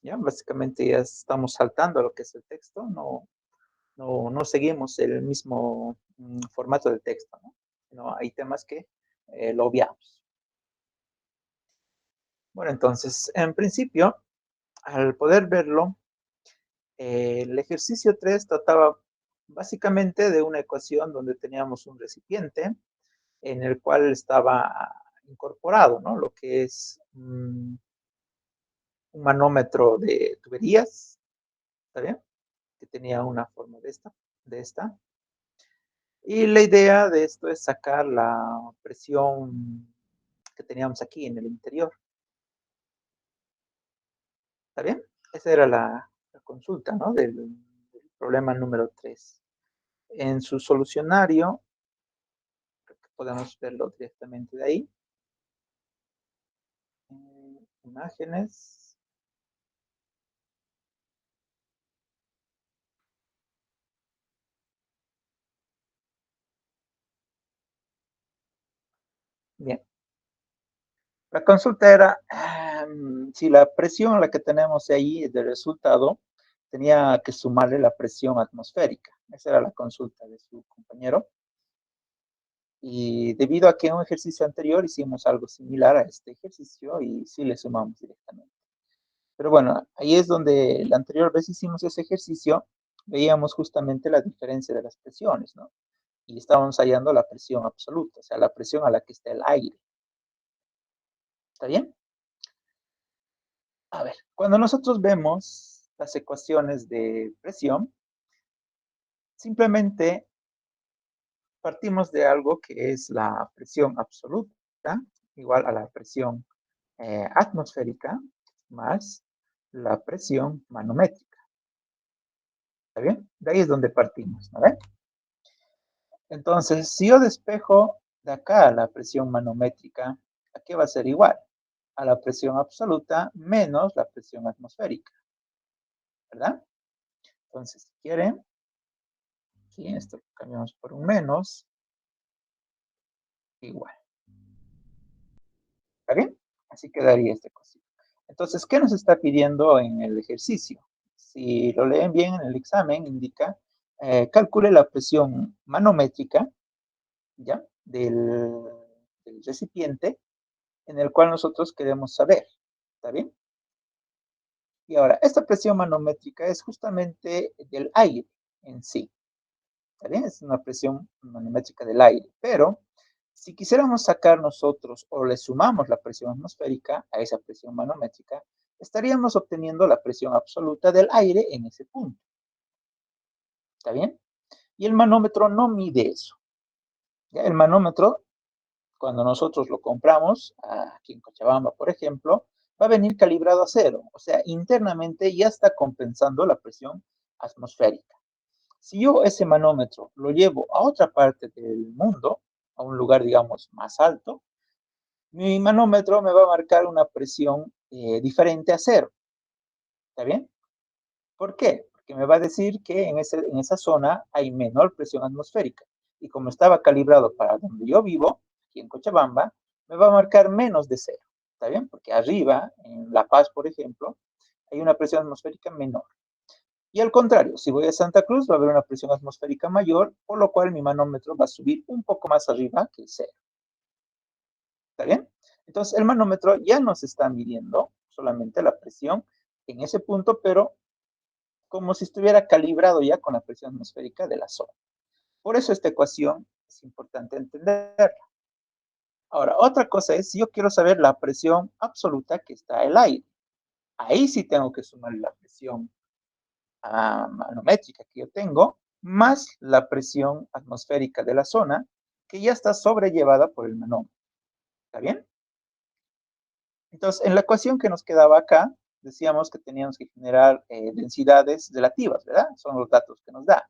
¿ya? Básicamente ya estamos saltando lo que es el texto, no seguimos el mismo formato del texto, ¿no? No, hay temas que lo obviamos. Bueno, entonces, en principio, al poder verlo, el ejercicio 3 trataba básicamente de una ecuación donde teníamos un recipiente en el cual estaba incorporado, ¿no? Lo que es un manómetro de tuberías, ¿está bien? Que tenía una forma de esta. Y la idea de esto es sacar la presión que teníamos aquí en el interior, ¿está bien? Esa era la consulta, ¿no? Del problema número 3. En su solucionario, creo que podemos verlo directamente de ahí. Imágenes. Bien. La consulta era si la presión a la que tenemos ahí de resultado tenía que sumarle la presión atmosférica. Esa era la consulta de su compañero. Y debido a que en un ejercicio anterior hicimos algo similar a este ejercicio y sí le sumamos directamente. Pero bueno, ahí es donde la anterior vez hicimos ese ejercicio, veíamos justamente la diferencia de las presiones, ¿no? Y estábamos hallando la presión absoluta, o sea, la presión a la que está el aire. ¿Está bien? A ver, cuando nosotros vemos las ecuaciones de presión, simplemente partimos de algo que es la presión absoluta, igual a la presión atmosférica, más la presión manométrica. ¿Está bien? De ahí es donde partimos, ¿no ven? Entonces, si yo despejo de acá la presión manométrica, ¿a qué va a ser igual? A la presión absoluta menos la presión atmosférica, ¿verdad? Entonces, si quieren, aquí esto lo cambiamos por un menos, igual. ¿Está bien? Así quedaría este cosito. Entonces, ¿qué nos está pidiendo en el ejercicio? Si lo leen bien en el examen, indica, calcule la presión manométrica, ¿ya? Del recipiente en el cual nosotros queremos saber. ¿Está bien? Y ahora, esta presión manométrica es justamente del aire en sí. ¿Está bien? Es una presión manométrica del aire. Pero si quisiéramos sacar nosotros o le sumamos la presión atmosférica a esa presión manométrica, estaríamos obteniendo la presión absoluta del aire en ese punto. ¿Está bien? Y el manómetro no mide eso. ¿Ya? El manómetro, cuando nosotros lo compramos, aquí en Cochabamba, por ejemplo, va a venir calibrado a cero. O sea, internamente ya está compensando la presión atmosférica. Si yo ese manómetro lo llevo a otra parte del mundo, a un lugar, digamos, más alto, mi manómetro me va a marcar una presión diferente a cero. ¿Está bien? ¿Por qué? Porque me va a decir que en esa zona hay menor presión atmosférica. Y como estaba calibrado para donde yo vivo, aquí en Cochabamba, me va a marcar menos de cero. ¿Está bien? Porque arriba, en La Paz, por ejemplo, hay una presión atmosférica menor. Y al contrario, si voy a Santa Cruz, va a haber una presión atmosférica mayor, por lo cual mi manómetro va a subir un poco más arriba que el cero. ¿Está bien? Entonces, el manómetro ya nos está midiendo solamente la presión en ese punto, pero como si estuviera calibrado ya con la presión atmosférica de la zona. Por eso esta ecuación es importante entenderla. Ahora, otra cosa es si yo quiero saber la presión absoluta que está el aire. Ahí sí tengo que sumar la presión manométrica que yo tengo, más la presión atmosférica de la zona, que ya está sobrellevada por el manómetro. ¿Está bien? Entonces, en la ecuación que nos quedaba acá, decíamos que teníamos que generar densidades relativas, ¿verdad? Son los datos que nos da.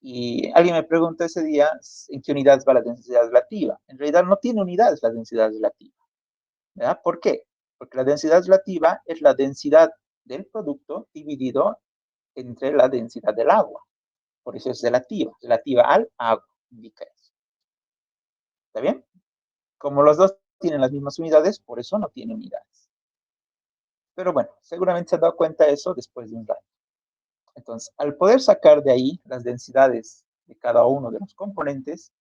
Y alguien me preguntó ese día en qué unidades va la densidad relativa. En realidad no tiene unidades la densidad relativa, ¿verdad? ¿Por qué? Porque la densidad relativa es la densidad del producto dividido entre la densidad del agua. Por eso es relativa al agua, indica eso. ¿Está bien? Como los dos tienen las mismas unidades, por eso no tiene unidades. Pero bueno, seguramente se han dado cuenta de eso después de un rato. Entonces, al poder sacar de ahí las densidades de cada uno de los componentes,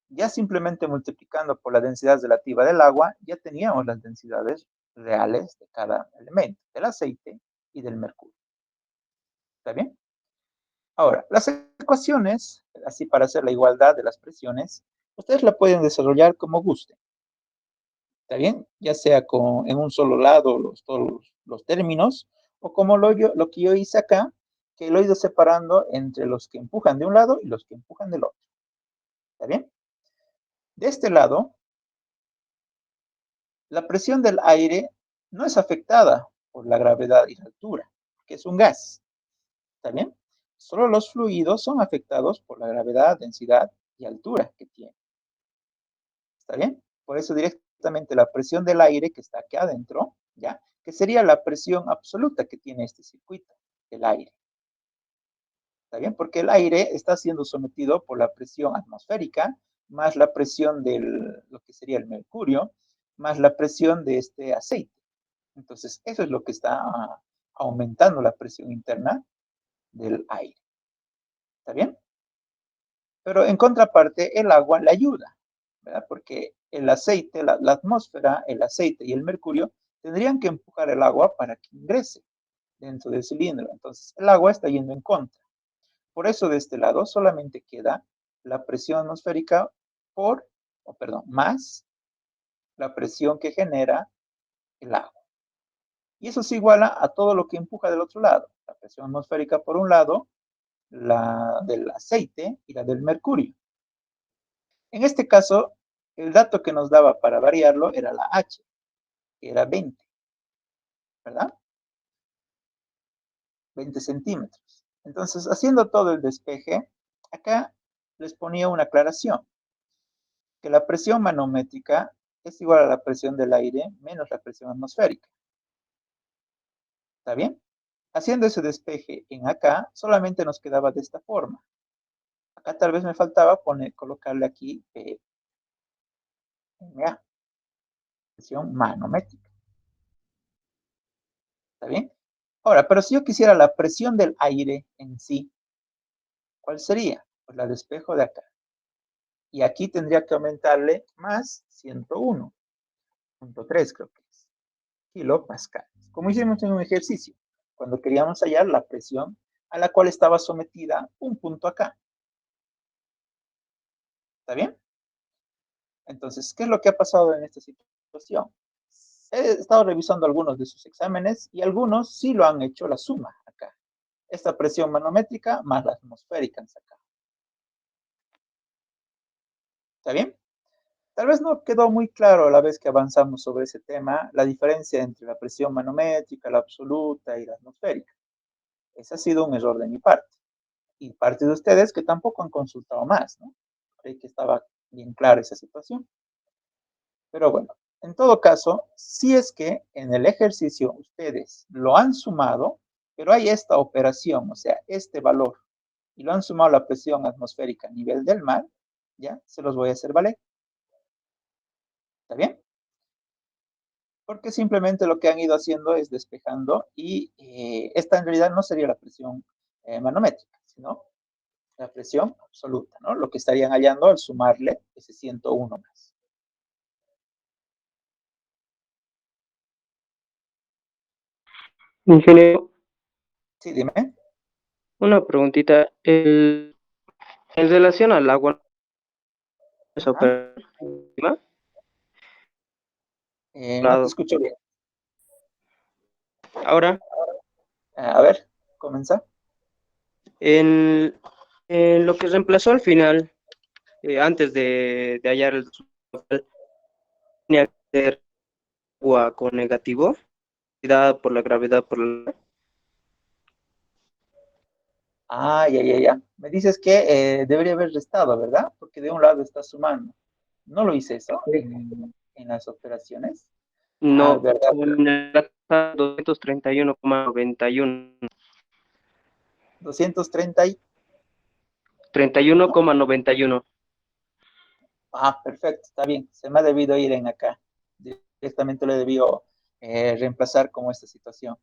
ya simplemente multiplicando por la densidad relativa del agua, ya teníamos las densidades reales de cada elemento, del aceite y del mercurio. ¿Está bien? Ahora, las ecuaciones, así para hacer la igualdad de las presiones, ustedes la pueden desarrollar como gusten. ¿Está bien? Ya sea en un solo lado todos los términos, o como lo que yo hice acá, que lo he ido separando entre los que empujan de un lado y los que empujan del otro. ¿Está bien? De este lado, la presión del aire no es afectada por la gravedad y la altura, que es un gas. ¿Está bien? Solo los fluidos son afectados por la gravedad, densidad y altura que tienen. ¿Está bien? Por eso directamente la presión del aire que está aquí adentro, ¿ya? Que sería la presión absoluta que tiene este circuito, el aire. ¿Está bien? Porque el aire está siendo sometido por la presión atmosférica, más la presión de lo que sería el mercurio, más la presión de este aceite. Entonces, eso es lo que está aumentando la presión interna del aire. ¿Está bien? Pero en contraparte, el agua le ayuda, ¿verdad? Porque el aceite, la atmósfera, el aceite y el mercurio tendrían que empujar el agua para que ingrese dentro del cilindro. Entonces, el agua está yendo en contra. Por eso, de este lado solamente queda la presión atmosférica más la presión que genera el agua. Y eso se iguala a todo lo que empuja del otro lado. La presión atmosférica por un lado, la del aceite y la del mercurio. En este caso, el dato que nos daba para variarlo era la H, que era 20, ¿verdad? 20 centímetros. Entonces, haciendo todo el despeje, acá les ponía una aclaración, que la presión manométrica es igual a la presión del aire menos la presión atmosférica. ¿Está bien? Haciendo ese despeje en acá, solamente nos quedaba de esta forma. Acá tal vez me faltaba colocarle aquí MA, presión manométrica. ¿Está bien? Ahora, pero si yo quisiera la presión del aire en sí, ¿cuál sería? Pues la despejo de acá. Y aquí tendría que aumentarle más 101.3, creo que es, kilopascales. Como hicimos en un ejercicio, cuando queríamos hallar la presión a la cual estaba sometida un punto acá. ¿Está bien? Entonces, ¿qué es lo que ha pasado en esta situación? He estado revisando algunos de sus exámenes y algunos sí lo han hecho la suma acá. Esta presión manométrica más la atmosférica han sacado. ¿Está bien? Tal vez no quedó muy claro a la vez que avanzamos sobre ese tema la diferencia entre la presión manométrica, la absoluta y la atmosférica. Ese ha sido un error de mi parte. Y parte de ustedes que tampoco han consultado más, ¿no? Creí que estaba bien clara esa situación. Pero bueno, en todo caso, si es que en el ejercicio ustedes lo han sumado, pero hay esta operación, o sea, este valor, y lo han sumado a la presión atmosférica a nivel del mar, ya, se los voy a hacer valer. ¿Está bien? Porque simplemente lo que han ido haciendo es despejando y esta en realidad no sería la presión manométrica, sino la presión absoluta, ¿no? Lo que estarían hallando al sumarle ese 101 más. Ingeniero, Sí, dime. una preguntita. En relación al agua, ¿es Ajá. operativa? No te escucho bien. Ahora, A ver, comienza. en, en lo que reemplazó al final, antes de hallar el resultado, tenía que ser agua con negativo, dada por la gravedad por la... Ya. Me dices que debería haber restado, ¿verdad? Porque de un lado está sumando. No lo hice eso en las operaciones. No, ¿Verdad? en el 231,91. 230 y... 31,91. Perfecto, está bien. Se me ha debido ir en acá. Directamente lo he debido reemplazar como esta situación.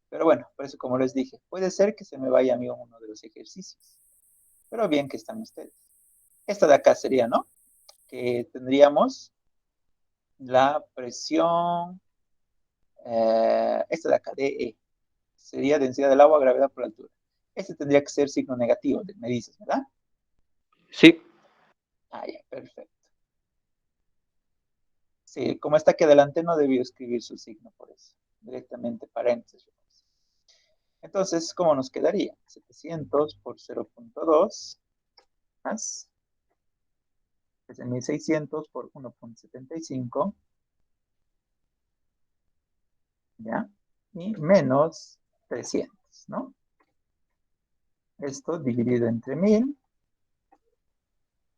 Pero bueno, por eso como les dije, puede ser que se me vaya a mí uno de los ejercicios. Pero bien que están ustedes. Esta de acá sería, ¿no? Que tendríamos la presión, esta de acá, DE, sería densidad del agua, gravedad por altura. Este tendría que ser signo negativo, me dices, ¿verdad? Sí. Ah, ya, perfecto. Sí, como está aquí adelante, no debió escribir su signo por eso. Directamente paréntesis. Entonces, ¿cómo nos quedaría? 700 por 0.2 más 1600 por 1.75, ¿ya? Y menos 300, ¿no? Esto dividido entre 1000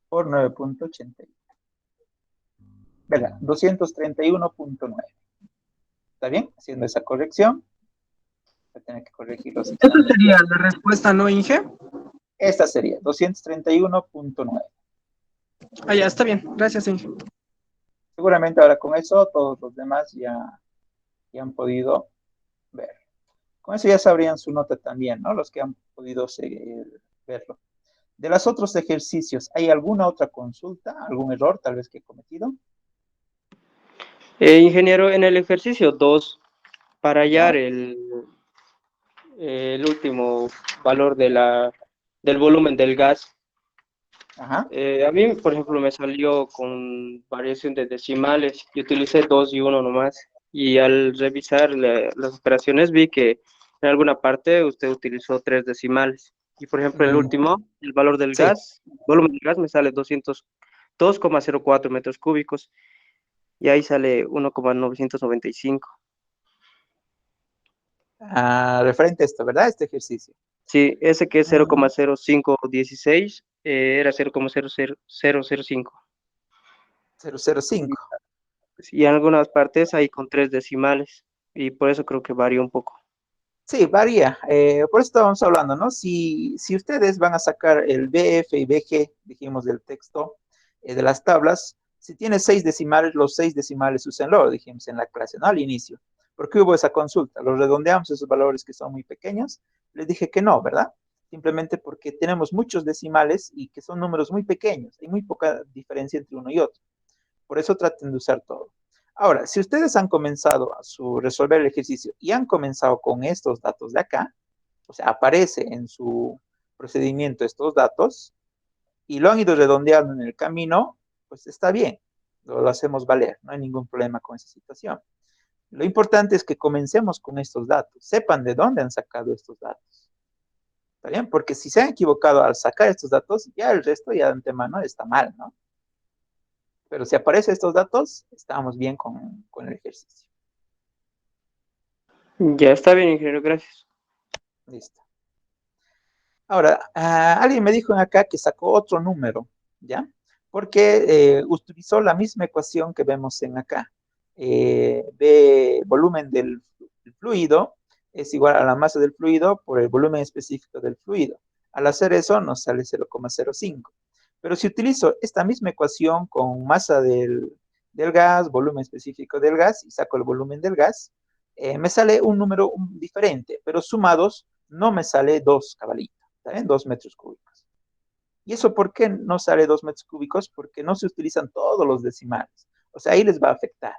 por 9.81. ¿Verdad? 231.9. ¿Está bien? Haciendo esa corrección. Voy a tener que corregir los Esa exámenes. sería la respuesta, ¿no, Inge? Esta sería 231.9. Ah, ya, está bien. Gracias, Inge. Seguramente ahora con eso todos los demás ya han podido ver. Con eso ya sabrían su nota también, ¿no? Los que han podido seguir, verlo. De los otros ejercicios, ¿hay alguna otra consulta? ¿Algún error tal vez que he cometido? Ingeniero, en el ejercicio 2, para hallar ¿Ya? el último valor del volumen del gas, Ajá. a mí, por ejemplo, me salió con variación de decimales. Yo utilicé 2 y 1 nomás. Y al revisar las operaciones vi que en alguna parte usted utilizó 3 decimales. Y por ejemplo, en el Mm, último, el valor del sí. gas, el volumen del gas me sale 202,04 metros cúbicos. Y ahí sale 1,995. Referente a esto, ¿verdad? Este ejercicio. Sí, ese que es Mm, 0,0516 era 0,00005. 005. Y en algunas partes hay con 3 decimales. Y por eso creo que varía un poco. Sí, varía. Por eso estábamos hablando, ¿no? Si ustedes van a sacar el BF y BG, dijimos del texto, de las tablas, si tiene 6 decimales, los 6 decimales úsenlo, dijimos en la clase, ¿no? Al inicio. Porque hubo esa consulta. Los redondeamos esos valores que son muy pequeños. Les dije que no, ¿verdad? Simplemente porque tenemos muchos decimales y que son números muy pequeños. Hay muy poca diferencia entre uno y otro. Por eso traten de usar todo. Ahora, si ustedes han comenzado a resolver el ejercicio y han comenzado con estos datos de acá, o sea, aparece en su procedimiento estos datos y lo han ido redondeando en el camino, pues está bien, lo hacemos valer, no hay ningún problema con esa situación. Lo importante es que comencemos con estos datos, sepan de dónde han sacado estos datos. ¿Está bien? Porque si se han equivocado al sacar estos datos, ya el resto ya de antemano está mal, ¿no? Pero si aparecen estos datos, estamos bien con el ejercicio. Ya está bien, ingeniero, gracias. Listo. Ahora, alguien me dijo acá que sacó otro número, ¿ya? Porque utilizó la misma ecuación que vemos en acá. De volumen del fluido es igual a la masa del fluido por el volumen específico del fluido. Al hacer eso nos sale 0,05. Pero si utilizo esta misma ecuación con masa del gas, volumen específico del gas, y saco el volumen del gas, me sale un número diferente, pero sumados no me sale 2 cabalitos, ¿saben? 2 metros cúbicos. ¿Y eso por qué no sale 2 metros cúbicos? Porque no se utilizan todos los decimales. O sea, ahí les va a afectar.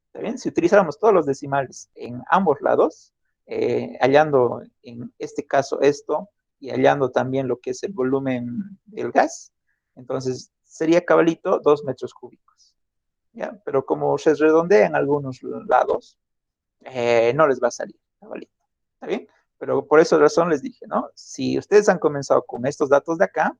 ¿Está bien? Si utilizáramos todos los decimales en ambos lados, hallando en este caso esto y hallando también lo que es el volumen del gas, entonces sería cabalito 2 metros cúbicos. ¿Ya? Pero como se redondea en algunos lados, no les va a salir cabalito. ¿Está bien? Pero por esa razón les dije, ¿no? Si ustedes han comenzado con estos datos de acá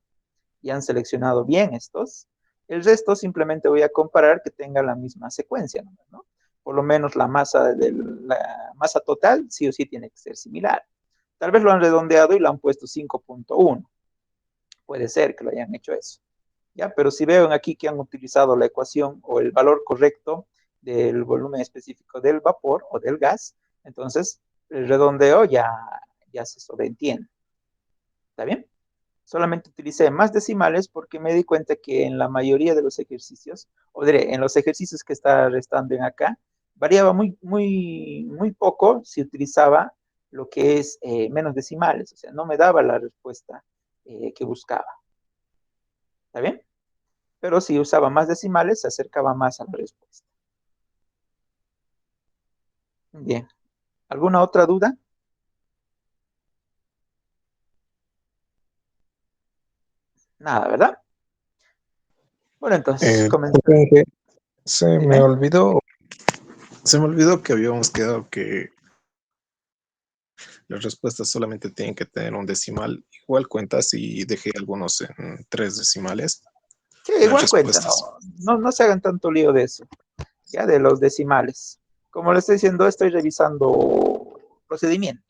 y han seleccionado bien estos, el resto simplemente voy a comparar que tenga la misma secuencia, ¿no? Por lo menos la masa total sí o sí tiene que ser similar. Tal vez lo han redondeado y lo han puesto 5.1. Puede ser que lo hayan hecho eso. ¿Ya? Pero si veo aquí que han utilizado la ecuación o el valor correcto del volumen específico del vapor o del gas, entonces el redondeo ya se sobreentiende. ¿Está bien? Solamente utilicé más decimales porque me di cuenta que en la mayoría de los ejercicios, o diré, en los ejercicios que está restando en acá, variaba muy poco si utilizaba lo que es menos decimales, o sea, no me daba la respuesta que buscaba. ¿Está bien? Pero si usaba más decimales, se acercaba más a la respuesta. Bien. ¿Alguna otra duda? Nada, ¿verdad? Bueno, entonces, comenzamos. Disculpe, se me Dime. olvidó, se me olvidó que habíamos quedado que las respuestas solamente tienen que tener un decimal. Igual cuenta si dejé algunos en tres decimales, Sí, las igual cuenta, respuestas. no se hagan tanto lío de eso, ya de los decimales. Como le estoy diciendo, estoy revisando procedimiento,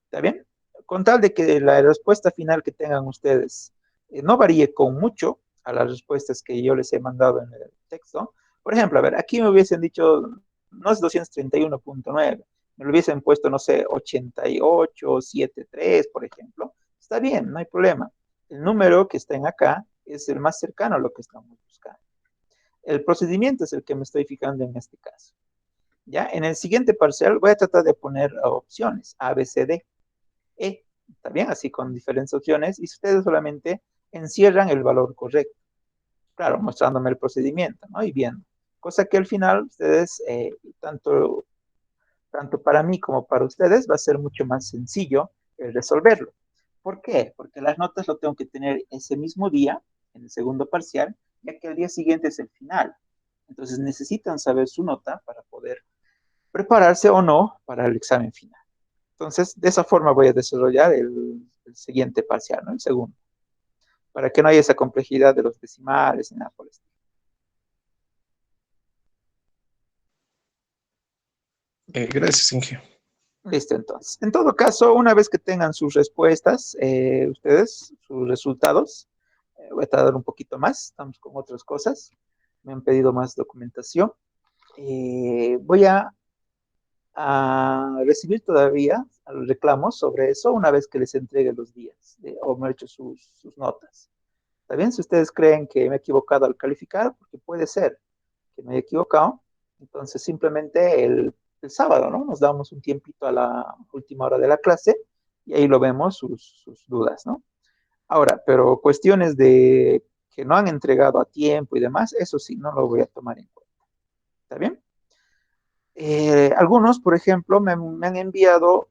¿está bien? Con tal de que la respuesta final que tengan ustedes no varíe con mucho a las respuestas que yo les he mandado en el texto. Por ejemplo, a ver, aquí me hubiesen dicho, no es 231.9, me lo hubiesen puesto, no sé, 88.73, por ejemplo. Está bien, no hay problema. El número que está en acá es el más cercano a lo que estamos buscando. El procedimiento es el que me estoy fijando en este caso. ¿Ya? En el siguiente parcial voy a tratar de poner opciones, A, B, C, D, E. ¿Está bien? Así con diferentes opciones y ustedes solamente encierran el valor correcto. Claro, mostrándome el procedimiento, ¿no? Y viendo. Cosa que al final ustedes, tanto para mí como para ustedes, va a ser mucho más sencillo resolverlo. ¿Por qué? Porque las notas lo tengo que tener ese mismo día, en el segundo parcial, ya que el día siguiente es el final. Entonces necesitan saber su nota para poder prepararse o no para el examen final. Entonces, de esa forma voy a desarrollar el siguiente parcial, ¿no? El segundo, para que no haya esa complejidad de los decimales y nada por el estilo. Gracias, Inge. Listo, entonces. En todo caso, una vez que tengan sus respuestas, ustedes, sus resultados, voy a tardar un poquito más, estamos con otras cosas, me han pedido más documentación. Voy a recibir todavía reclamos sobre eso una vez que les entregue los días o me he hecho sus notas. ¿Está bien? Si ustedes creen que me he equivocado al calificar, porque puede ser que me haya equivocado, entonces simplemente el sábado, ¿no? Nos damos un tiempito a la última hora de la clase y ahí lo vemos sus dudas, ¿no? Ahora, pero cuestiones de que no han entregado a tiempo y demás, eso sí, no lo voy a tomar en cuenta. ¿Está bien? Algunos, por ejemplo, me han enviado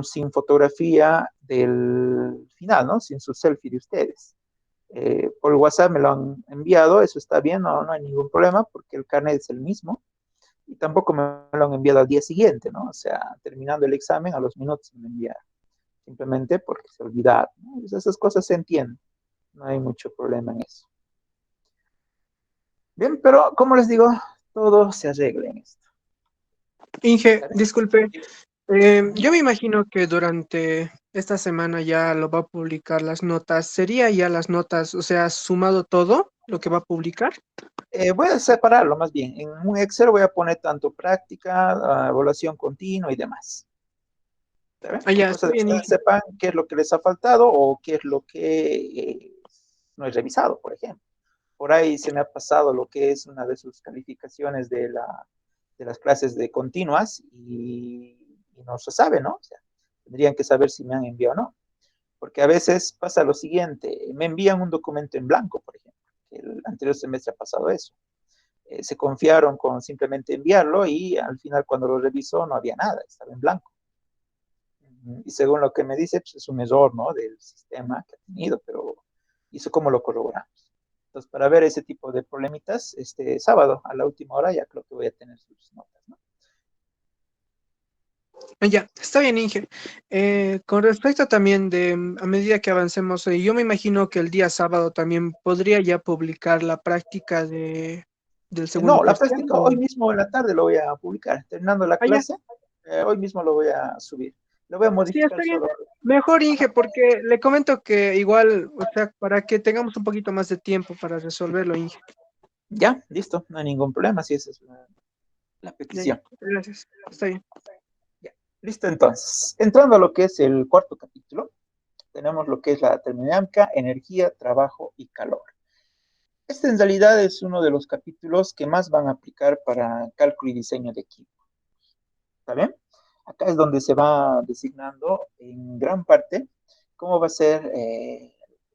sin fotografía del final, ¿no? Sin su selfie de ustedes. Por WhatsApp me lo han enviado, eso está bien, no hay ningún problema porque el carnet es el mismo y tampoco me lo han enviado al día siguiente, ¿no? O sea, terminando el examen a los minutos me enviaron, simplemente porque se olvidaron, ¿no? Esas cosas se entienden, no hay mucho problema en eso. Bien, pero como les digo, todo se arregla en esto. Inge, disculpe, yo me imagino que durante esta semana ya lo va a publicar las notas. ¿Sería ya las notas, o sea, sumado todo lo que va a publicar? Voy a separarlo más bien. En un Excel voy a poner tanto práctica, evaluación continua y demás. ¿Está bien? Ah, ya, Cosa está de que bien, ustedes Inge. sepan qué es lo que les ha faltado o qué es lo que no he revisado, por ejemplo. Por ahí se me ha pasado lo que es una de sus calificaciones de las clases de continuas y no se sabe, ¿no? O sea, tendrían que saber si me han enviado o no. Porque a veces pasa lo siguiente, me envían un documento en blanco, por ejemplo. El anterior semestre ha pasado eso. Se confiaron con simplemente enviarlo y al final cuando lo revisó no había nada, estaba en blanco. Y según lo que me dice, pues es un error, ¿no? Del sistema que ha tenido, pero hizo cómo lo corroboramos. Entonces, para ver ese tipo de problemitas, este sábado a la última hora ya creo que voy a tener sus notas, ¿no? Ah, ya, está bien, Inge. Con respecto también de, a medida que avancemos, yo me imagino que el día sábado también podría ya publicar la práctica del segundo No, la parcial. práctica hoy mismo en la tarde lo voy a publicar. Terminando la Ah, ya, clase, hoy mismo lo voy a subir. Lo voy a sí, modificar está bien. solo. Mejor, Inge, Ajá. porque le comento que igual, o sea, para que tengamos un poquito más de tiempo para resolverlo, Inge. Ya, listo, no hay ningún problema, si esa es la Ya, ya, petición. gracias. Está bien. Ya. Listo, entonces. Entrando a lo que es el cuarto capítulo, tenemos lo que es la termodinámica, energía, trabajo y calor. Este en realidad es uno de los capítulos que más van a aplicar para cálculo y diseño de equipo. ¿Está bien? Acá es donde se va designando en gran parte cómo va a ser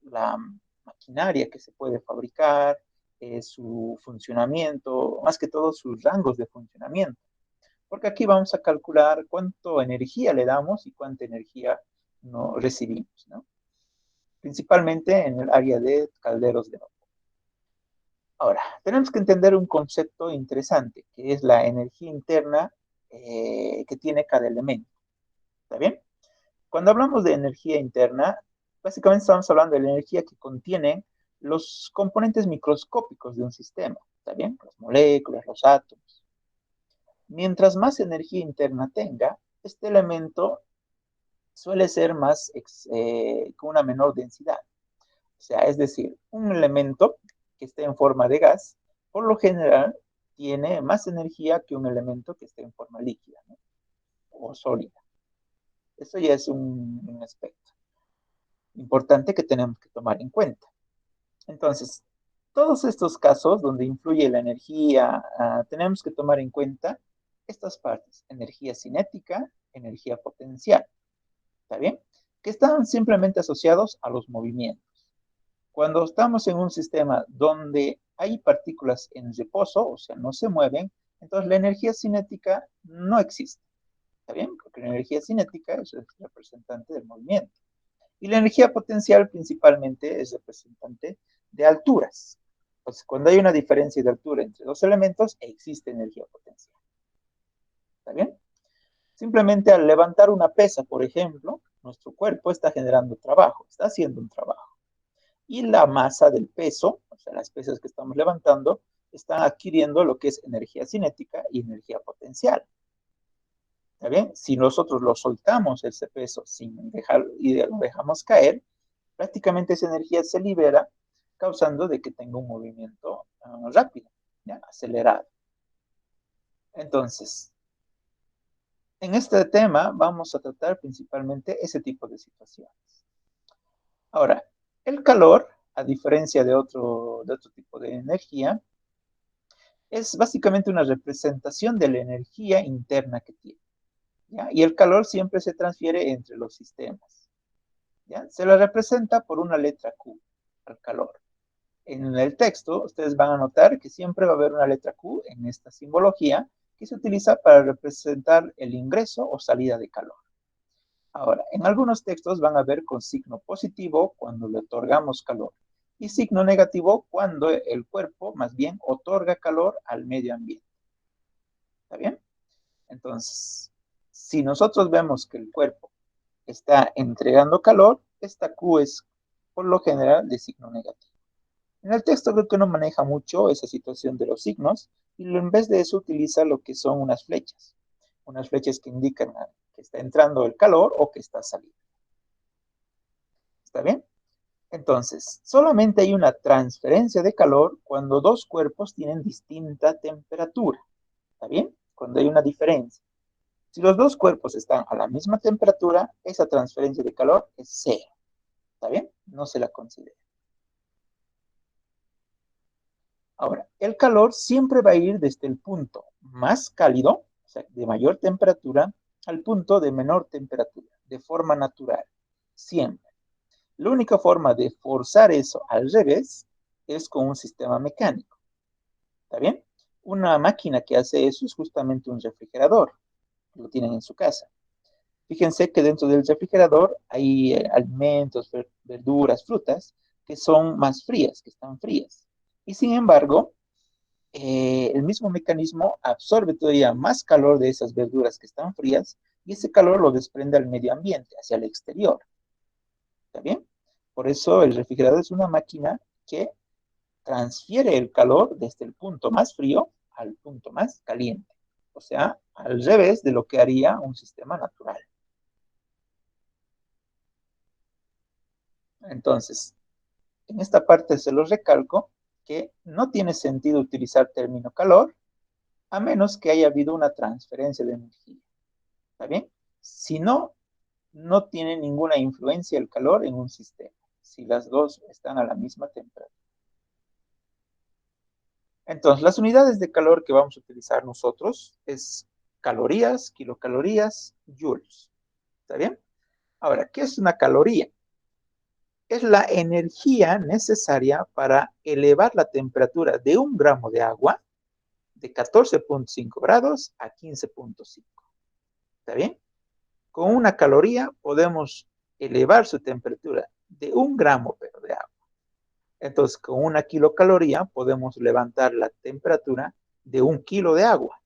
la maquinaria que se puede fabricar, su funcionamiento, más que todo sus rangos de funcionamiento. Porque aquí vamos a calcular cuánto energía le damos y cuánta energía no recibimos, ¿no? Principalmente en el área de calderos de vapor. Ahora, tenemos que entender un concepto interesante, que es la energía interna que tiene cada elemento. ¿Está bien? Cuando hablamos de energía interna, básicamente estamos hablando de la energía que contienen los componentes microscópicos de un sistema. ¿Está bien? Las moléculas, los átomos. Mientras más energía interna tenga, este elemento suele ser con una menor densidad. O sea, es decir, un elemento que esté en forma de gas, por lo general, tiene más energía que un elemento que esté en forma líquida, ¿no? O sólida. Eso ya es un aspecto importante que tenemos que tomar en cuenta. Entonces, todos estos casos donde influye la energía, tenemos que tomar en cuenta estas partes: energía cinética, energía potencial. ¿Está bien? Que están simplemente asociados a los movimientos. Cuando estamos en un sistema donde hay partículas en reposo, o sea, no se mueven, entonces la energía cinética no existe. ¿Está bien? Porque la energía cinética es el representante del movimiento. Y la energía potencial principalmente es representante de alturas. Entonces, cuando hay una diferencia de altura entre dos elementos, existe energía potencial. ¿Está bien? Simplemente al levantar una pesa, por ejemplo, nuestro cuerpo está generando trabajo, está haciendo un trabajo. Y la masa del peso, o sea, las pesas que estamos levantando, están adquiriendo lo que es energía cinética y energía potencial. ¿Está bien? Si nosotros lo soltamos ese peso sin dejar y lo dejamos caer, prácticamente esa energía se libera, causando de que tenga un movimiento rápido, ¿ya? Acelerado. Entonces, en este tema vamos a tratar principalmente ese tipo de situaciones. Ahora, el calor, a diferencia de otro tipo de energía, es básicamente una representación de la energía interna que tiene, ¿ya? Y el calor siempre se transfiere entre los sistemas, ¿ya? Se lo representa por una letra Q, al calor. En el texto, ustedes van a notar que siempre va a haber una letra Q en esta simbología que se utiliza para representar el ingreso o salida de calor. Ahora, en algunos textos van a ver con signo positivo cuando le otorgamos calor y signo negativo cuando el cuerpo más bien otorga calor al medio ambiente. ¿Está bien? Entonces, si nosotros vemos que el cuerpo está entregando calor, esta Q es por lo general de signo negativo. En el texto creo que no maneja mucho esa situación de los signos y en vez de eso utiliza lo que son unas flechas que indican que está entrando el calor o que está saliendo. ¿Está bien? Entonces, solamente hay una transferencia de calor cuando dos cuerpos tienen distinta temperatura. ¿Está bien? Cuando hay una diferencia. Si los dos cuerpos están a la misma temperatura, esa transferencia de calor es cero. ¿Está bien? No se la considera. Ahora, el calor siempre va a ir desde el punto más cálido, o sea, de mayor temperatura, al punto de menor temperatura, de forma natural, siempre. La única forma de forzar eso al revés es con un sistema mecánico. ¿Está bien? Una máquina que hace eso es justamente un refrigerador. Lo tienen en su casa. Fíjense que dentro del refrigerador hay alimentos, verduras, frutas que son más frías, que están frías. Y sin embargo, el mismo mecanismo absorbe todavía más calor de esas verduras que están frías y ese calor lo desprende al medio ambiente, hacia el exterior. ¿Está bien? Por eso el refrigerador es una máquina que transfiere el calor desde el punto más frío al punto más caliente. O sea, al revés de lo que haría un sistema natural. Entonces, en esta parte se los recalco que no tiene sentido utilizar término calor a menos que haya habido una transferencia de energía. ¿Está bien? Si no, no tiene ninguna influencia el calor en un sistema, si las dos están a la misma temperatura. Entonces, las unidades de calor que vamos a utilizar nosotros es calorías, kilocalorías, joules. ¿Está bien? Ahora, ¿qué es una caloría? Es la energía necesaria para elevar la temperatura de 1 gramo de agua de 14.5 grados a 15.5. ¿Está bien? Con una caloría podemos elevar su temperatura de 1 gramo pero de agua. Entonces, con 1 kilocaloría podemos levantar la temperatura de 1 kilo de agua,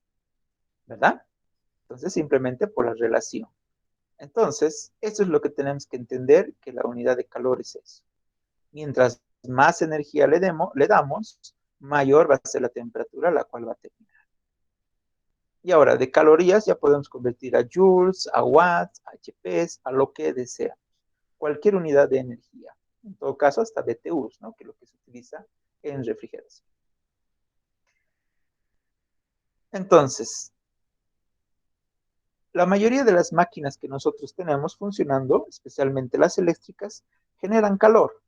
¿verdad? Entonces, simplemente por la relación. Entonces, eso es lo que tenemos que entender, que la unidad de calor es eso. Mientras más energía le damos, mayor va a ser la temperatura a la cual va a terminar. Y ahora, de calorías ya podemos convertir a joules, a watts, a HPs, a lo que deseamos. Cualquier unidad de energía. En todo caso, hasta BTUs, ¿no? Que es lo que se utiliza en refrigeración. Entonces, la mayoría de las máquinas que nosotros tenemos funcionando, especialmente las eléctricas, generan calor.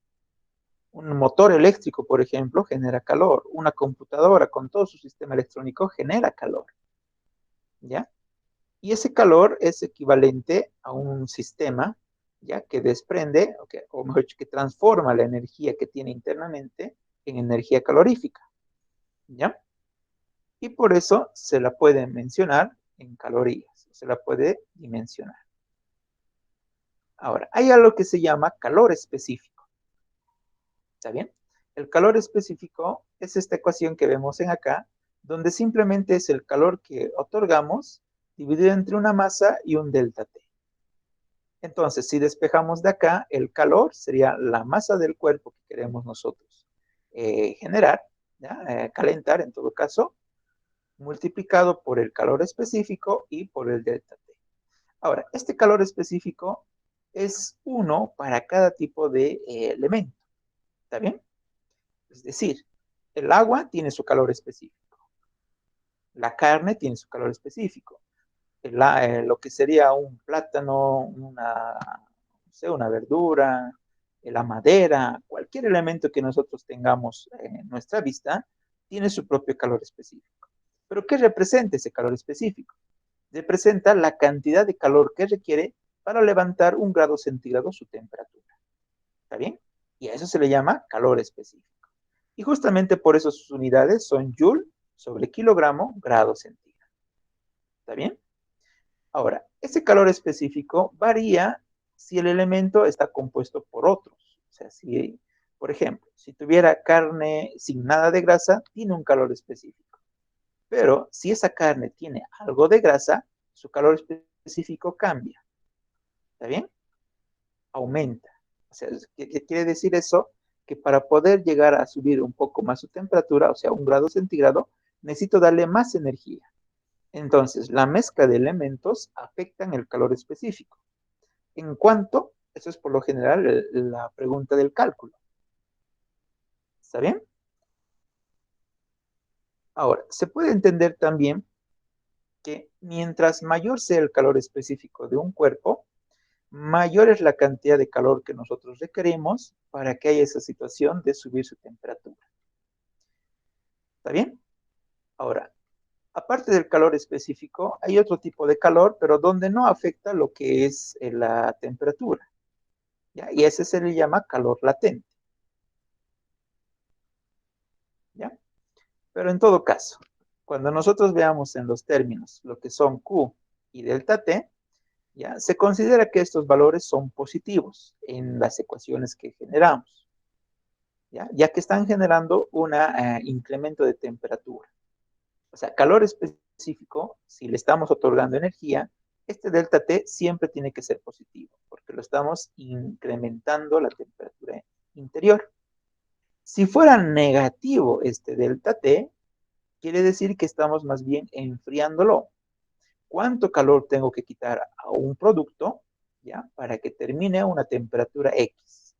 Un motor eléctrico, por ejemplo, genera calor. Una computadora con todo su sistema electrónico genera calor. ¿Ya? Y ese calor es equivalente a un sistema, ¿ya? Que desprende, o mejor dicho, que transforma la energía que tiene internamente en energía calorífica. ¿Ya? Y por eso se la puede mencionar en calorías, se la puede dimensionar. Ahora, hay algo que se llama calor específico. ¿Está bien? El calor específico es esta ecuación que vemos en acá, donde simplemente es el calor que otorgamos dividido entre una masa y un delta T. Entonces, si despejamos de acá, el calor sería la masa del cuerpo que queremos nosotros generar, calentar en todo caso, multiplicado por el calor específico y por el delta T. Ahora, este calor específico es 1 para cada tipo de elemento. ¿Está bien? Es decir, el agua tiene su calor específico. La carne tiene su calor específico. Lo que sería un plátano, una verdura, la madera, cualquier elemento que nosotros tengamos en nuestra vista, tiene su propio calor específico. ¿Pero qué representa ese calor específico? Representa la cantidad de calor que requiere para levantar 1 grado centígrado su temperatura. ¿Está bien? Y a eso se le llama calor específico. Y justamente por eso sus unidades son joule sobre kilogramo grado centígrado. ¿Está bien? Ahora, ese calor específico varía si el elemento está compuesto por otros. O sea, si, por ejemplo, si tuviera carne sin nada de grasa, tiene un calor específico. Pero si esa carne tiene algo de grasa, su calor específico cambia. ¿Está bien? Aumenta. O sea, ¿qué quiere decir eso? Que para poder llegar a subir un poco más su temperatura, o sea, 1 grado centígrado, necesito darle más energía. Entonces, la mezcla de elementos afectan el calor específico. ¿En cuánto? Eso es por lo general la pregunta del cálculo. ¿Está bien? Ahora, se puede entender también que mientras mayor sea el calor específico de un cuerpo, mayor es la cantidad de calor que nosotros requerimos para que haya esa situación de subir su temperatura. ¿Está bien? Ahora, aparte del calor específico, hay otro tipo de calor, pero donde no afecta lo que es la temperatura. ¿Ya? Y ese se le llama calor latente. ¿Ya? Pero en todo caso, cuando nosotros veamos en los términos lo que son Q y delta T, ¿ya? Se considera que estos valores son positivos en las ecuaciones que generamos, ya que están generando un incremento de temperatura. O sea, calor específico, si le estamos otorgando energía, este delta T siempre tiene que ser positivo, porque lo estamos incrementando la temperatura interior. Si fuera negativo este delta T, quiere decir que estamos más bien enfriándolo. ¿Cuánto calor tengo que quitar a un producto, ya, para que termine a una temperatura X?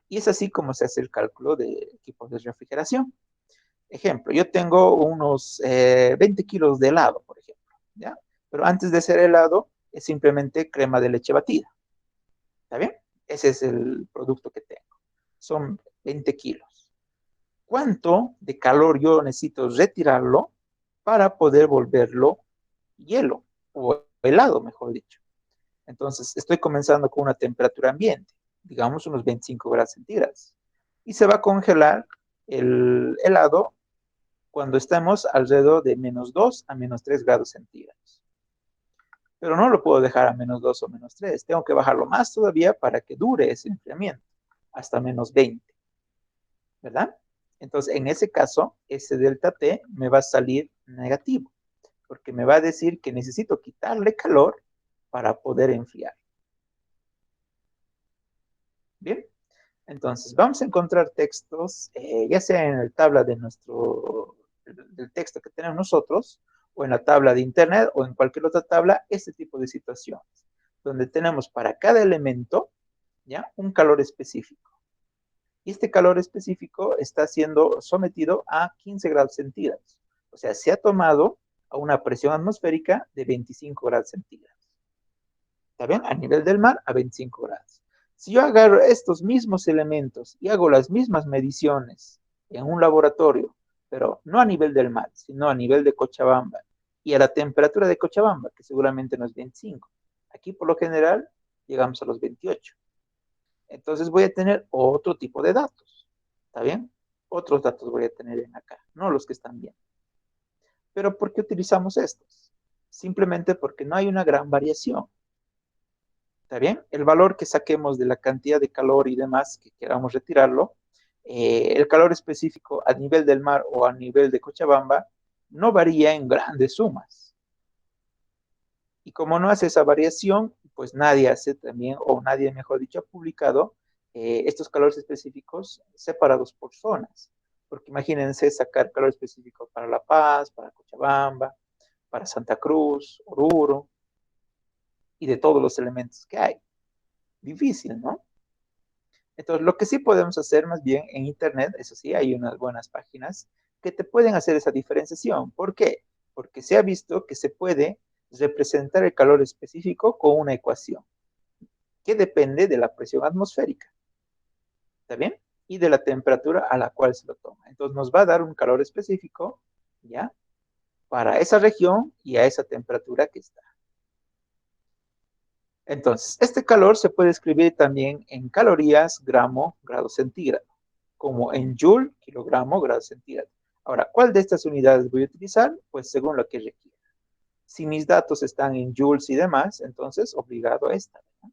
Y es así como se hace el cálculo de equipos de refrigeración. Ejemplo, yo tengo unos 20 kilos de helado, por ejemplo, ¿ya? Pero antes de ser helado, es simplemente crema de leche batida. ¿Está bien? Ese es el producto que tengo. Son 20 kilos. cuánto de calor yo necesito retirarlo para poder volverlo hielo o helado, mejor dicho. Entonces, estoy comenzando con una temperatura ambiente, digamos unos 25 grados centígrados, y se va a congelar el helado cuando estemos alrededor de -2 a -3 grados centígrados. Pero no lo puedo dejar a -2 o -3, tengo que bajarlo más todavía para que dure ese enfriamiento, hasta -20, ¿verdad? Entonces, en ese caso, ese delta T me va a salir negativo, porque me va a decir que necesito quitarle calor para poder enfriar. Bien, entonces vamos a encontrar textos, ya sea en el tabla de del texto que tenemos nosotros, o en la tabla de internet, o en cualquier otra tabla, este tipo de situaciones, donde tenemos para cada elemento, ¿ya? Un calor específico. Y este calor específico está siendo sometido a 15 grados centígrados. O sea, se ha tomado a una presión atmosférica de 25 grados centígrados. ¿Está bien? A nivel del mar, a 25 grados. Si yo agarro estos mismos elementos y hago las mismas mediciones en un laboratorio, pero no a nivel del mar, sino a nivel de Cochabamba, y a la temperatura de Cochabamba, que seguramente no es 25, aquí por lo general llegamos a los 28. Entonces voy a tener otro tipo de datos. ¿Está bien? Otros datos voy a tener en acá, no los que están bien. ¿Pero por qué utilizamos estos? Simplemente porque no hay una gran variación. ¿Está bien? El valor que saquemos de la cantidad de calor y demás que queramos retirarlo, el calor específico a nivel del mar o a nivel de Cochabamba no varía en grandes sumas. Y como no hace esa variación, pues nadie hace también, o nadie, mejor dicho, ha publicado estos calores específicos separados por zonas. Porque imagínense sacar calor específico para La Paz, para Cochabamba, para Santa Cruz, Oruro, y de todos los elementos que hay. Difícil, ¿no? Entonces, lo que sí podemos hacer más bien en Internet, eso sí, hay unas buenas páginas que te pueden hacer esa diferenciación. ¿Por qué? Porque se ha visto que se puede representar el calor específico con una ecuación que depende de la presión atmosférica. ¿Está bien? Y de la temperatura a la cual se lo toma. Entonces, nos va a dar un calor específico, ¿ya? Para esa región y a esa temperatura que está. Entonces, este calor se puede escribir también en calorías, gramo, grado centígrado, como en joule, kilogramo, grado centígrado. Ahora, ¿cuál de estas unidades voy a utilizar? Pues según lo que requiera. Si mis datos están en joules y demás, entonces obligado a esta, ¿no?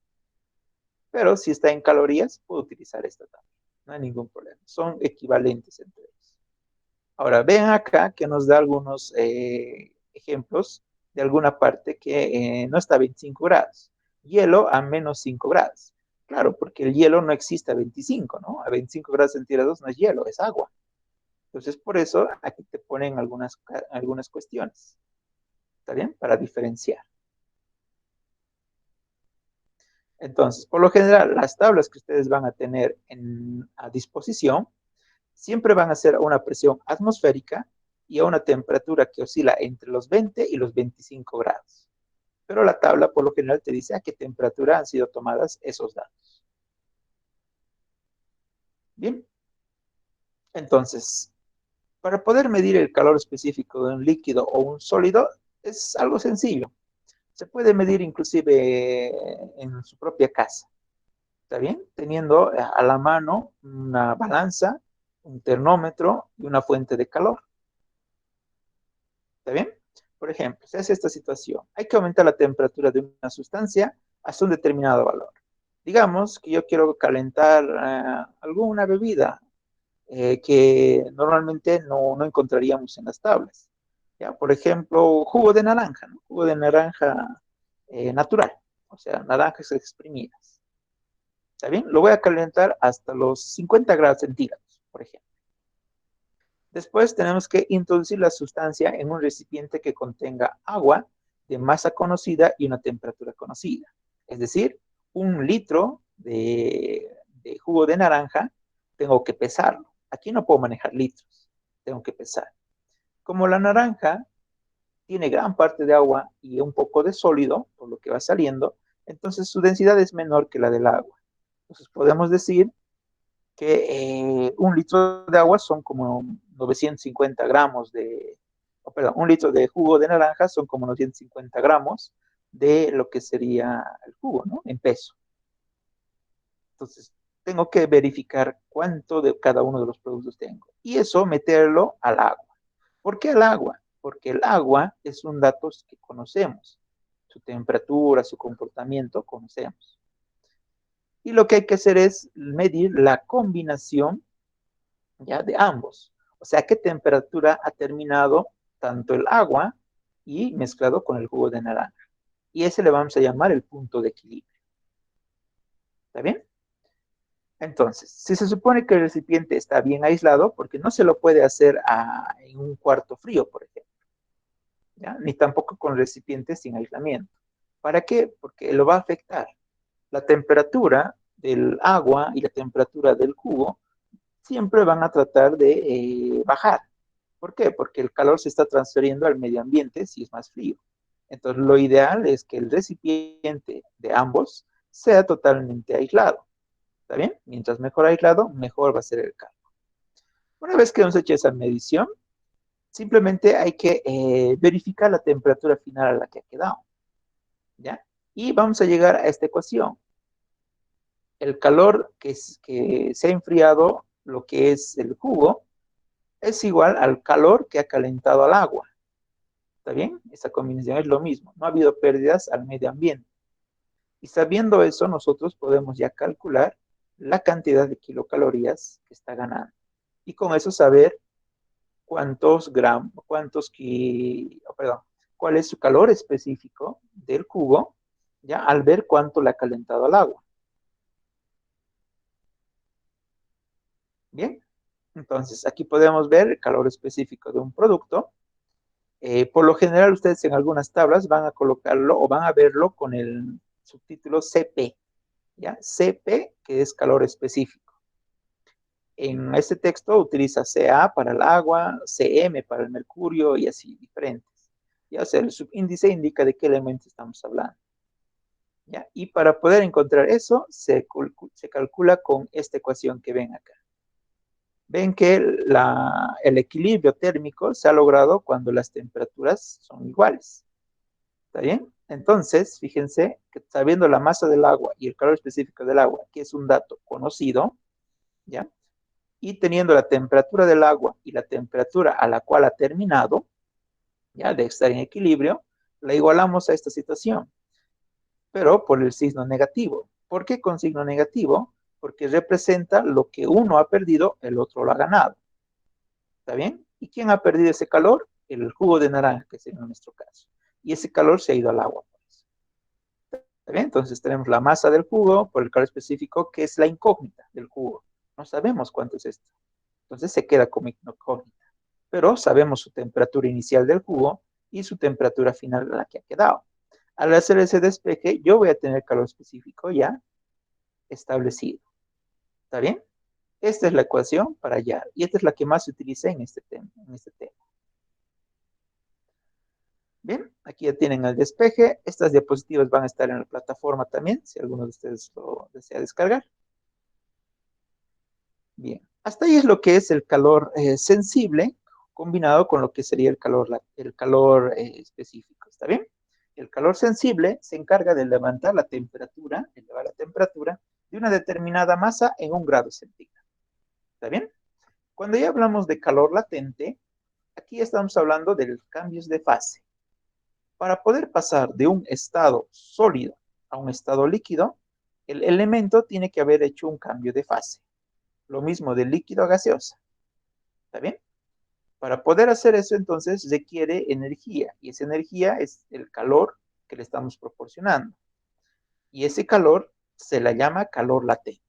Pero si está en calorías, puedo utilizar esta también. No hay ningún problema. Son equivalentes entre ellos. Ahora, vean acá que nos da algunos ejemplos de alguna parte que no está a 25 grados. Hielo a -5 grados. Claro, porque el hielo no existe a 25, ¿no? A 25 grados centígrados no es hielo, es agua. Entonces, por eso aquí te ponen algunas cuestiones. ¿Está bien? Para diferenciar. Entonces, por lo general, las tablas que ustedes van a tener a disposición siempre van a ser a una presión atmosférica y a una temperatura que oscila entre los 20 y los 25 grados. Pero la tabla por lo general te dice a qué temperatura han sido tomadas esos datos. Bien. Entonces, para poder medir el calor específico de un líquido o un sólido es algo sencillo. Se puede medir inclusive en su propia casa. ¿Está bien? Teniendo a la mano una balanza, un termómetro y una fuente de calor. ¿Está bien? Por ejemplo, se hace esta situación. Hay que aumentar la temperatura de una sustancia hasta un determinado valor. Digamos que yo quiero calentar alguna bebida que normalmente no encontraríamos en las tablas. ¿Ya? Por ejemplo, jugo de naranja, ¿no? Jugo de naranja natural, o sea, naranjas exprimidas. ¿Está bien? Lo voy a calentar hasta los 50 grados centígrados, por ejemplo. Después tenemos que introducir la sustancia en un recipiente que contenga agua de masa conocida y una temperatura conocida. Es decir, 1 litro de jugo de naranja tengo que pesarlo. Aquí no puedo manejar litros, tengo que pesar. Como la naranja tiene gran parte de agua y un poco de sólido, por lo que va saliendo, entonces su densidad es menor que la del agua. Entonces podemos decir que 1 litro de agua son como 950 gramos perdón, 1 litro de jugo de naranja son como 950 gramos de lo que sería el jugo, ¿no? En peso. Entonces, tengo que verificar cuánto de cada uno de los productos tengo. Y eso meterlo al agua. ¿Por qué al agua? Porque el agua es un dato que conocemos. Su temperatura, su comportamiento, conocemos. Y lo que hay que hacer es medir la combinación ya de ambos. O sea, qué temperatura ha terminado tanto el agua y mezclado con el jugo de naranja. Y ese le vamos a llamar el punto de equilibrio. ¿Está bien? Entonces, si se supone que el recipiente está bien aislado, porque no se lo puede hacer en un cuarto frío, por ejemplo, ¿ya? Ni tampoco con recipientes sin aislamiento. ¿Para qué? Porque lo va a afectar. La temperatura del agua y la temperatura del jugo siempre van a tratar de bajar. ¿Por qué? Porque el calor se está transfiriendo al medio ambiente si es más frío. Entonces, lo ideal es que el recipiente de ambos sea totalmente aislado. ¿Está bien? Mientras mejor aislado, mejor va a ser el calor. Una vez que hemos hecho esa medición, simplemente hay que verificar la temperatura final a la que ha quedado. ¿Ya? Y vamos a llegar a esta ecuación. El calor que se ha enfriado, lo que es el jugo, es igual al calor que ha calentado al agua. ¿Está bien? Esa combinación es lo mismo. No ha habido pérdidas al medio ambiente. Y sabiendo eso, nosotros podemos ya calcular la cantidad de kilocalorías que está ganando. Y con eso saber cuántos gramos, cuál es su calor específico del jugo, ya al ver cuánto le ha calentado al agua. Bien, entonces aquí podemos ver el calor específico de un producto. Por lo general, ustedes en algunas tablas van a colocarlo o van a verlo con el subtítulo CP, ¿ya? CP, que es calor específico. En este texto utiliza Ca para el agua, Cm para el mercurio y así diferentes. ¿Ya? O sea, el subíndice indica de qué elemento estamos hablando. ¿Ya? Y para poder encontrar eso, se calcula con esta ecuación que ven acá. Ven que el equilibrio térmico se ha logrado cuando las temperaturas son iguales. ¿Está bien? Entonces, fíjense que sabiendo la masa del agua y el calor específico del agua, que es un dato conocido, ¿ya? Y teniendo la temperatura del agua y la temperatura a la cual ha terminado, ya de estar en equilibrio, la igualamos a esta situación, pero por el signo negativo. ¿Por qué con signo negativo? Porque representa lo que uno ha perdido, el otro lo ha ganado. ¿Está bien? ¿Y quién ha perdido ese calor? El jugo de naranja, que es en nuestro caso. Y ese calor se ha ido al agua. ¿Está bien? Entonces tenemos la masa del jugo por el calor específico, que es la incógnita del jugo. No sabemos cuánto es esto. Entonces se queda como incógnita. Pero sabemos su temperatura inicial del jugo y su temperatura final a la que ha quedado. Al hacer ese despeje, yo voy a tener calor específico ya establecido. ¿Está bien? Esta es la ecuación para hallar. Y esta es la que más se utiliza en este tema. Bien, aquí ya tienen el despeje. Estas diapositivas van a estar en la plataforma también, si alguno de ustedes lo desea descargar. Bien, hasta ahí es lo que es el calor sensible combinado con lo que sería el calor específico. ¿Está bien? El calor sensible se encarga de elevar la temperatura de una determinada masa en 1 grado centígrado. ¿Está bien? Cuando ya hablamos de calor latente, aquí estamos hablando de los cambios de fase. Para poder pasar de un estado sólido a un estado líquido, el elemento tiene que haber hecho un cambio de fase. Lo mismo de líquido a gaseosa. ¿Está bien? Para poder hacer eso, entonces, requiere energía. Y esa energía es el calor que le estamos proporcionando. Y ese calor se le llama calor latente.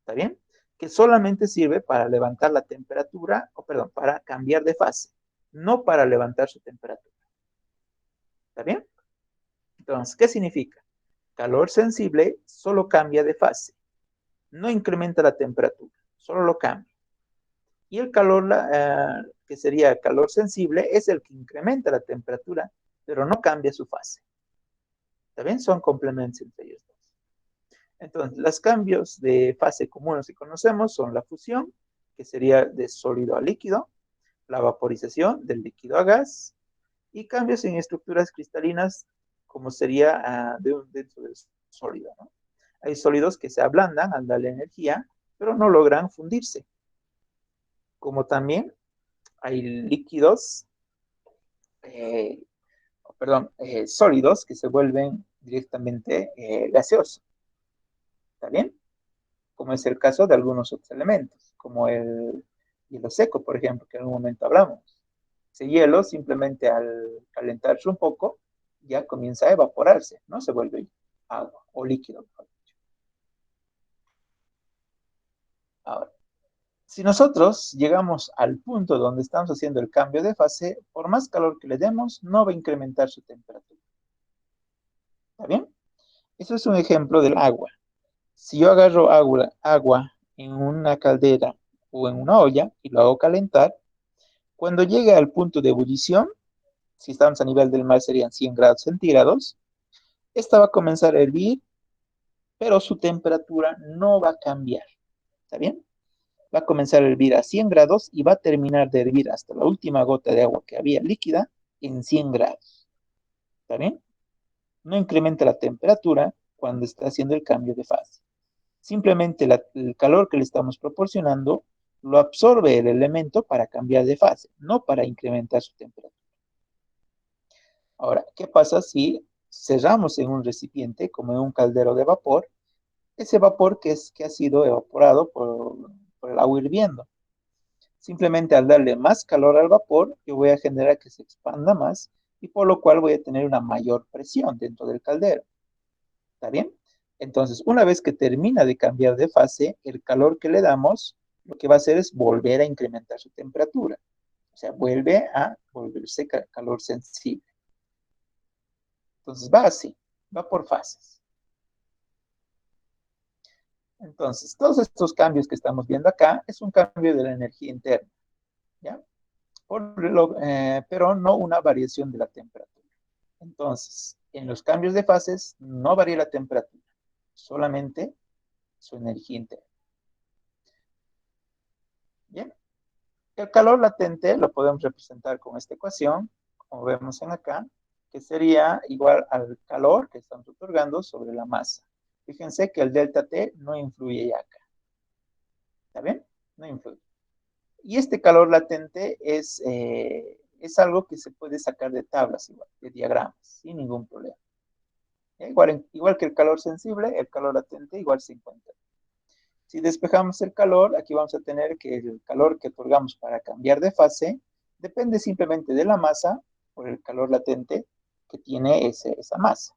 ¿Está bien? Que solamente sirve para levantar la temperatura, para cambiar de fase, no para levantar su temperatura. ¿Está bien? Entonces, ¿qué significa? Calor sensible solo cambia de fase. No incrementa la temperatura, solo lo cambia. Y el calor, que sería calor sensible, es el que incrementa la temperatura, pero no cambia su fase. ¿Está bien? Son complementos entre ellos dos. Entonces, los cambios de fase comunes que conocemos son la fusión, que sería de sólido a líquido, la vaporización del líquido a gas, y cambios en estructuras cristalinas, como sería dentro del sólido, ¿no? Hay sólidos que se ablandan al darle energía, pero no logran fundirse. Como también hay líquidos, sólidos que se vuelven directamente gaseosos. ¿Está bien? Como es el caso de algunos otros elementos, como el hielo seco, por ejemplo, que en un momento hablamos. Ese hielo, simplemente al calentarse un poco, ya comienza a evaporarse, ¿no? Se vuelve agua o líquido, mejor dicho. Ahora, si nosotros llegamos al punto donde estamos haciendo el cambio de fase, por más calor que le demos, no va a incrementar su temperatura. ¿Está bien? Eso es un ejemplo del agua. Si yo agarro agua en una caldera o en una olla y lo hago calentar, cuando llegue al punto de ebullición, si estamos a nivel del mar serían 100 grados centígrados, esta va a comenzar a hervir, pero su temperatura no va a cambiar. ¿Está bien? Va a comenzar a hervir a 100 grados y va a terminar de hervir hasta la última gota de agua que había líquida en 100 grados. ¿Está bien? No incrementa la temperatura cuando está haciendo el cambio de fase. Simplemente el calor que le estamos proporcionando lo absorbe el elemento para cambiar de fase, no para incrementar su temperatura. Ahora, ¿qué pasa si cerramos en un recipiente, como en un caldero de vapor, ese vapor que ha sido evaporado por el agua hirviendo? Simplemente al darle más calor al vapor, yo voy a generar que se expanda más y por lo cual voy a tener una mayor presión dentro del caldero. ¿Está bien? Entonces, una vez que termina de cambiar de fase, el calor que le damos, lo que va a hacer es volver a incrementar su temperatura. O sea, vuelve a volverse calor sensible. Entonces, va así, va por fases. Entonces, todos estos cambios que estamos viendo acá es un cambio de la energía interna, ¿ya? Pero no una variación de la temperatura. Entonces, en los cambios de fases no varía la temperatura, solamente su energía interna. Bien, el calor latente lo podemos representar con esta ecuación, como vemos en acá, que sería igual al calor que estamos otorgando sobre la masa. Fíjense que el delta T no influye ya acá. ¿Está bien? No influye. Y este calor latente es algo que se puede sacar de tablas, igual, de diagramas, sin ningún problema. Igual que el calor sensible, el calor latente igual se encuentra. Si despejamos el calor, aquí vamos a tener que el calor que otorgamos para cambiar de fase depende simplemente de la masa por el calor latente que tiene esa masa.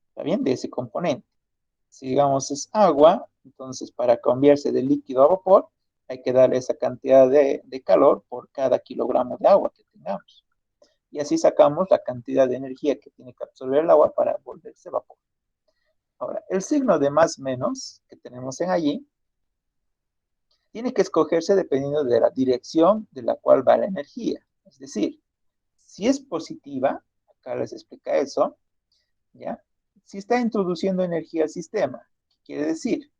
¿Está bien? De ese componente. Si digamos es agua, entonces para cambiarse de líquido a vapor, hay que darle esa cantidad de calor por cada kilogramo de agua que tengamos. Y así sacamos la cantidad de energía que tiene que absorber el agua para volverse vapor. Ahora, el signo de más menos que tenemos en allí tiene que escogerse dependiendo de la dirección de la cual va la energía. Es decir, si es positiva, acá les explica eso, ¿ya? Si está introduciendo energía al sistema, ¿qué quiere decir?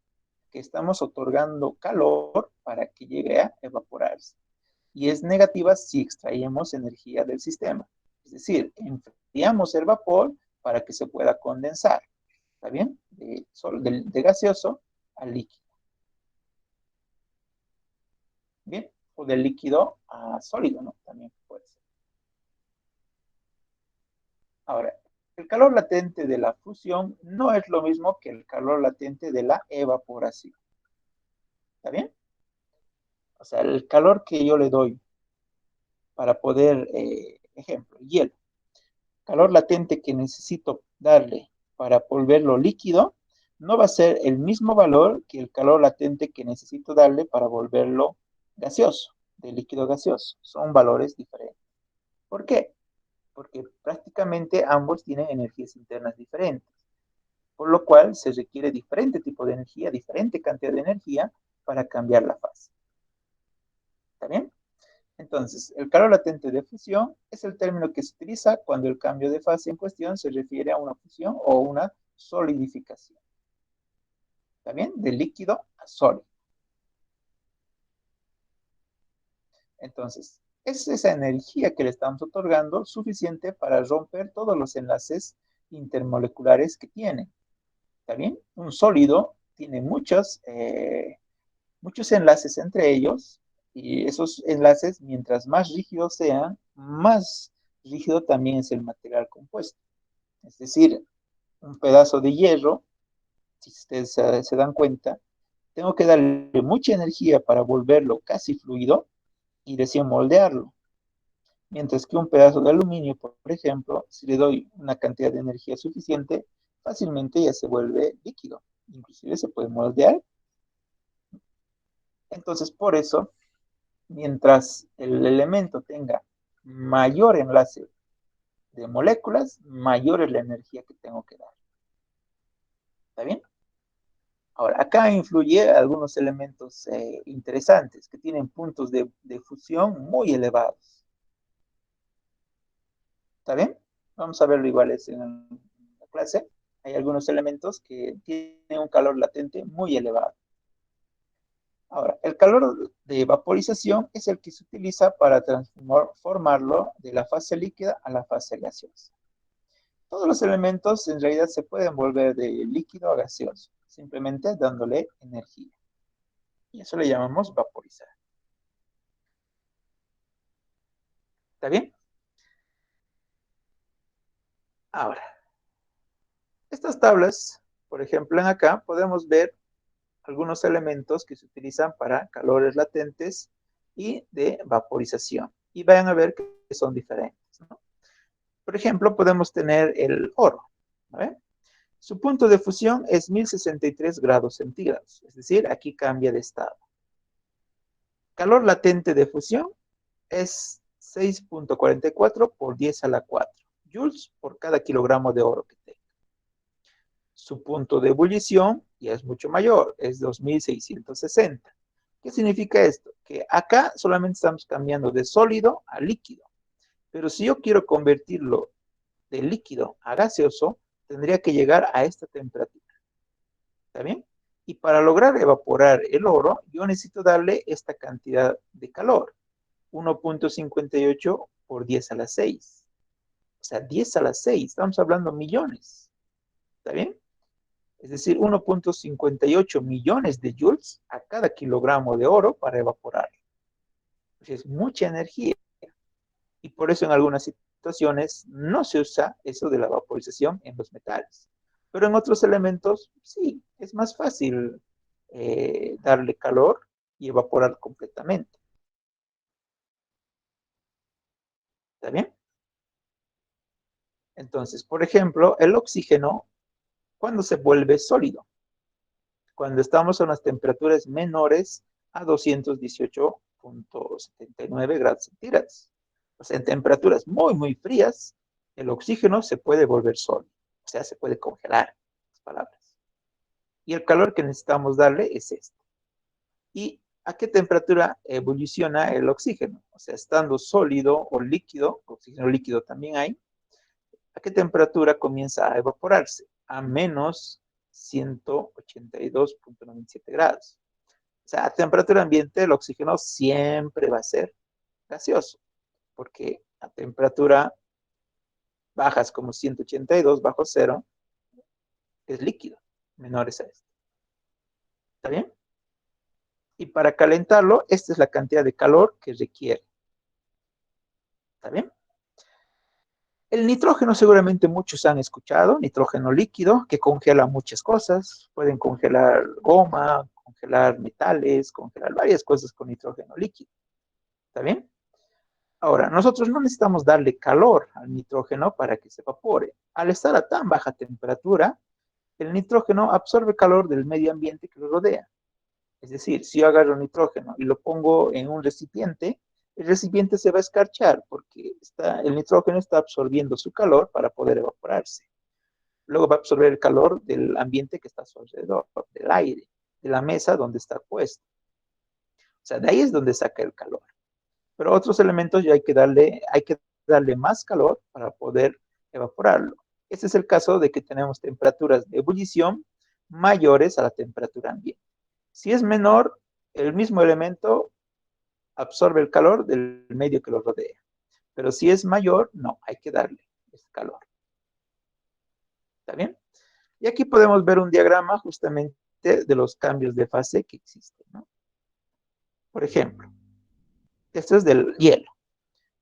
Que estamos otorgando calor para que llegue a evaporarse. Y es negativa si extraemos energía del sistema. Es decir, enfriamos el vapor para que se pueda condensar. ¿Está bien? De gaseoso a líquido. Bien, o del líquido a sólido, ¿no? También puede ser. Ahora, el calor latente de la fusión no es lo mismo que el calor latente de la evaporación. ¿Está bien? O sea, el calor que yo le doy para poder, ejemplo, hielo. Calor latente que necesito darle para volverlo líquido no va a ser el mismo valor que el calor latente que necesito darle para volverlo gaseoso, de líquido gaseoso. Son valores diferentes. ¿Por qué? Porque prácticamente ambos tienen energías internas diferentes, por lo cual se requiere diferente tipo de energía, diferente cantidad de energía para cambiar la fase. ¿Está bien? Entonces, el calor latente de fusión es el término que se utiliza cuando el cambio de fase en cuestión se refiere a una fusión o una solidificación. ¿Está bien? De líquido a sólido. Entonces, es esa energía que le estamos otorgando suficiente para romper todos los enlaces intermoleculares que tiene. ¿Está bien? Un sólido tiene muchos enlaces entre ellos, y esos enlaces, mientras más rígidos sean, más rígido también es el material compuesto. Es decir, un pedazo de hierro, si ustedes se dan cuenta, tengo que darle mucha energía para volverlo casi fluido y recién moldearlo. Mientras que un pedazo de aluminio, por ejemplo, si le doy una cantidad de energía suficiente, fácilmente ya se vuelve líquido. Inclusive se puede moldear. Entonces, por eso, mientras el elemento tenga mayor enlace de moléculas, mayor es la energía que tengo que dar. ¿Está bien? Ahora, acá influye algunos elementos interesantes que tienen puntos de fusión muy elevados. ¿Está bien? Vamos a verlo iguales en la clase. Hay algunos elementos que tienen un calor latente muy elevado. Ahora, el calor de vaporización es el que se utiliza para transformarlo de la fase líquida a la fase gaseosa. Todos los elementos en realidad se pueden volver de líquido a gaseoso, simplemente dándole energía. Y eso le llamamos vaporizar. ¿Está bien? Ahora, estas tablas, por ejemplo, en acá podemos ver algunos elementos que se utilizan para calores latentes y de vaporización. Y vayan a ver que son diferentes, ¿no? Por ejemplo, podemos tener el oro, ¿vale? Su punto de fusión es 1063 grados centígrados, es decir, aquí cambia de estado. Calor latente de fusión es 6.44 por 10 a la 4 joules por cada kilogramo de oro que tenga. Su punto de ebullición ya es mucho mayor, es 2660. ¿Qué significa esto? Que acá solamente estamos cambiando de sólido a líquido. Pero si yo quiero convertirlo de líquido a gaseoso, tendría que llegar a esta temperatura. ¿Está bien? Y para lograr evaporar el oro, yo necesito darle esta cantidad de calor. 1.58 por 10 a la 6. O sea, 10 a la 6. Estamos hablando millones. ¿Está bien? Es decir, 1.58 millones de joules a cada kilogramo de oro para evaporar. Es mucha energía. Y por eso en algunas situaciones no se usa eso de la vaporización en los metales. Pero en otros elementos, sí, es más fácil darle calor y evaporar completamente. ¿Está bien? Entonces, por ejemplo, el oxígeno, ¿cuándo se vuelve sólido? Cuando estamos a unas temperaturas menores a 218.79 grados centígrados. O sea, en temperaturas muy, muy frías, el oxígeno se puede volver sólido. O sea, se puede congelar, en otras palabras. Y el calor que necesitamos darle es este. ¿Y a qué temperatura evoluciona el oxígeno? O sea, estando sólido o líquido, oxígeno líquido también hay, ¿a qué temperatura comienza a evaporarse? A menos 182.97 grados. O sea, a temperatura ambiente el oxígeno siempre va a ser gaseoso, porque a temperatura bajas como 182 bajo cero es líquido, menores a esto. ¿Está bien? Y para calentarlo, esta es la cantidad de calor que requiere. ¿Está bien? El nitrógeno seguramente muchos han escuchado, nitrógeno líquido, que congela muchas cosas. Pueden congelar goma, congelar metales, congelar varias cosas con nitrógeno líquido. ¿Está bien? Ahora, nosotros no necesitamos darle calor al nitrógeno para que se evapore. Al estar a tan baja temperatura, el nitrógeno absorbe calor del medio ambiente que lo rodea. Es decir, si yo agarro nitrógeno y lo pongo en un recipiente, el recipiente se va a escarchar porque el nitrógeno está absorbiendo su calor para poder evaporarse. Luego va a absorber el calor del ambiente que está a su alrededor, del aire, de la mesa donde está puesto. O sea, de ahí es donde saca el calor. Pero otros elementos ya hay que darle más calor para poder evaporarlo. Este es el caso de que tenemos temperaturas de ebullición mayores a la temperatura ambiente. Si es menor, el mismo elemento absorbe el calor del medio que lo rodea. Pero si es mayor, no, hay que darle ese calor. ¿Está bien? Y aquí podemos ver un diagrama justamente de los cambios de fase que existen, ¿no? Por ejemplo, esto es del hielo.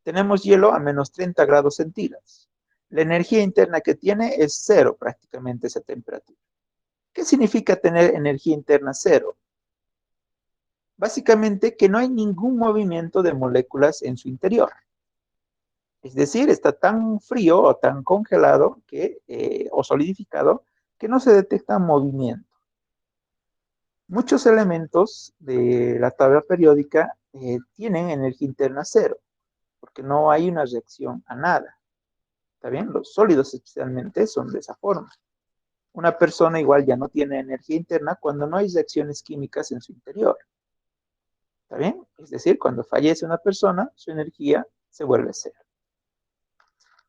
Tenemos hielo a menos 30 grados centígrados. La energía interna que tiene es cero prácticamente esa temperatura. ¿Qué significa tener energía interna cero? Básicamente que no hay ningún movimiento de moléculas en su interior. Es decir, está tan frío o tan congelado o solidificado que no se detecta movimiento. Muchos elementos de la tabla periódica tienen energía interna cero, porque no hay una reacción a nada. ¿Está bien? Los sólidos especialmente son de esa forma. Una persona igual ya no tiene energía interna cuando no hay reacciones químicas en su interior. ¿Está bien? Es decir, cuando fallece una persona, su energía se vuelve cero.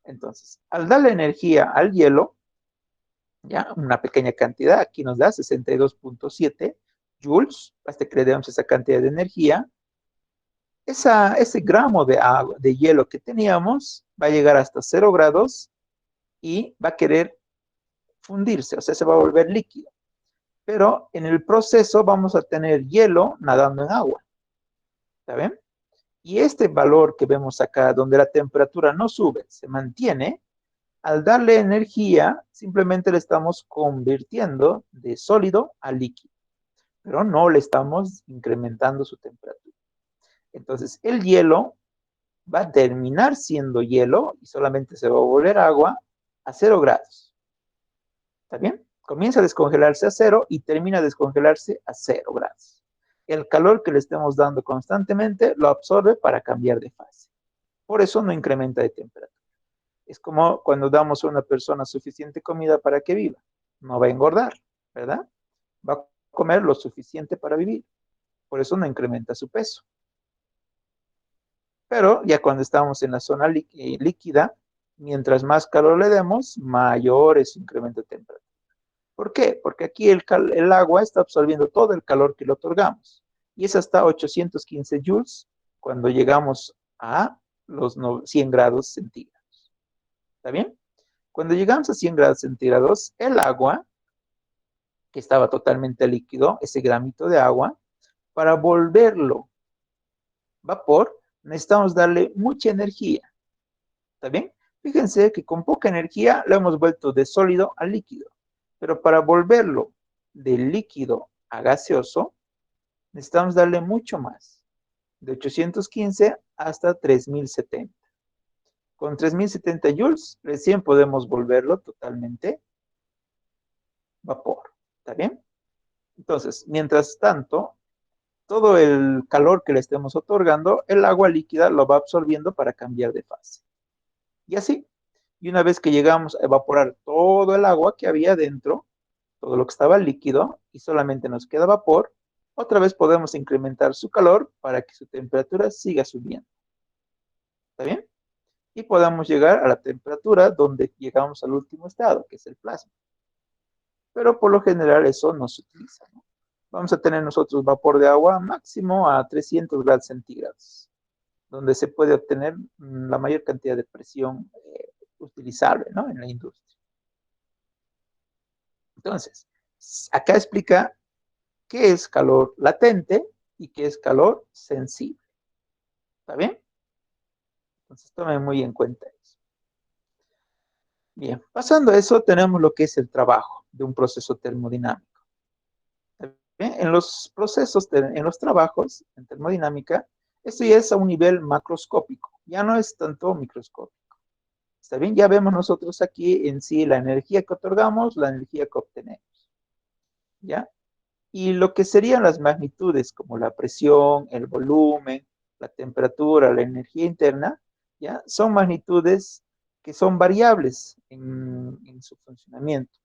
Entonces, al darle energía al hielo, ya una pequeña cantidad, aquí nos da 62.7 joules, hasta que le demos esa cantidad de energía, ese gramo de hielo que teníamos va a llegar hasta 0 grados y va a querer fundirse, o sea, se va a volver líquido. Pero en el proceso vamos a tener hielo nadando en agua. ¿Está bien? Y este valor que vemos acá, donde la temperatura no sube, se mantiene, al darle energía, simplemente le estamos convirtiendo de sólido a líquido, pero no le estamos incrementando su temperatura. Entonces, el hielo va a terminar siendo hielo y solamente se va a volver agua a 0 grados. ¿Está bien? Comienza a descongelarse a 0 y termina a descongelarse a 0 grados. El calor que le estemos dando constantemente lo absorbe para cambiar de fase. Por eso no incrementa de temperatura. Es como cuando damos a una persona suficiente comida para que viva. No va a engordar, ¿verdad? Va a comer lo suficiente para vivir. Por eso no incrementa su peso. Pero ya cuando estamos en la zona líquida, mientras más calor le demos, mayor es su incremento de temperatura. ¿Por qué? Porque aquí el agua está absorbiendo todo el calor que le otorgamos. Y es hasta 815 joules cuando llegamos a los 100 grados centígrados. ¿Está bien? Cuando llegamos a 100 grados centígrados, el agua, que estaba totalmente líquido, ese gramito de agua, para volverlo vapor, necesitamos darle mucha energía. ¿Está bien? Fíjense que con poca energía lo hemos vuelto de sólido a líquido. Pero para volverlo de líquido a gaseoso, necesitamos darle mucho más. De 815 hasta 3070. Con 3070 joules, recién podemos volverlo totalmente vapor. ¿Está bien? Entonces, mientras tanto, todo el calor que le estemos otorgando, el agua líquida lo va absorbiendo para cambiar de fase. Y así. Y una vez que llegamos a evaporar todo el agua que había dentro, todo lo que estaba líquido, y solamente nos queda vapor, otra vez podemos incrementar su calor para que su temperatura siga subiendo. ¿Está bien? Y podamos llegar a la temperatura donde llegamos al último estado, que es el plasma. Pero por lo general eso no se utiliza, ¿no? Vamos a tener nosotros vapor de agua máximo a 300 grados centígrados, donde se puede obtener la mayor cantidad de presión utilizable, ¿no? En la industria. Entonces, acá explica qué es calor latente y qué es calor sensible. ¿Está bien? Entonces, tomen muy en cuenta eso. Bien, pasando a eso, tenemos lo que es el trabajo de un proceso termodinámico. ¿Está bien? En los procesos, en los trabajos en termodinámica, esto ya es a un nivel macroscópico, ya no es tanto microscópico. ¿Está bien? Ya vemos nosotros aquí en sí la energía que otorgamos, la energía que obtenemos. ¿Ya? Y lo que serían las magnitudes, como la presión, el volumen, la temperatura, la energía interna, ¿ya? Son magnitudes que son variables en su funcionamiento.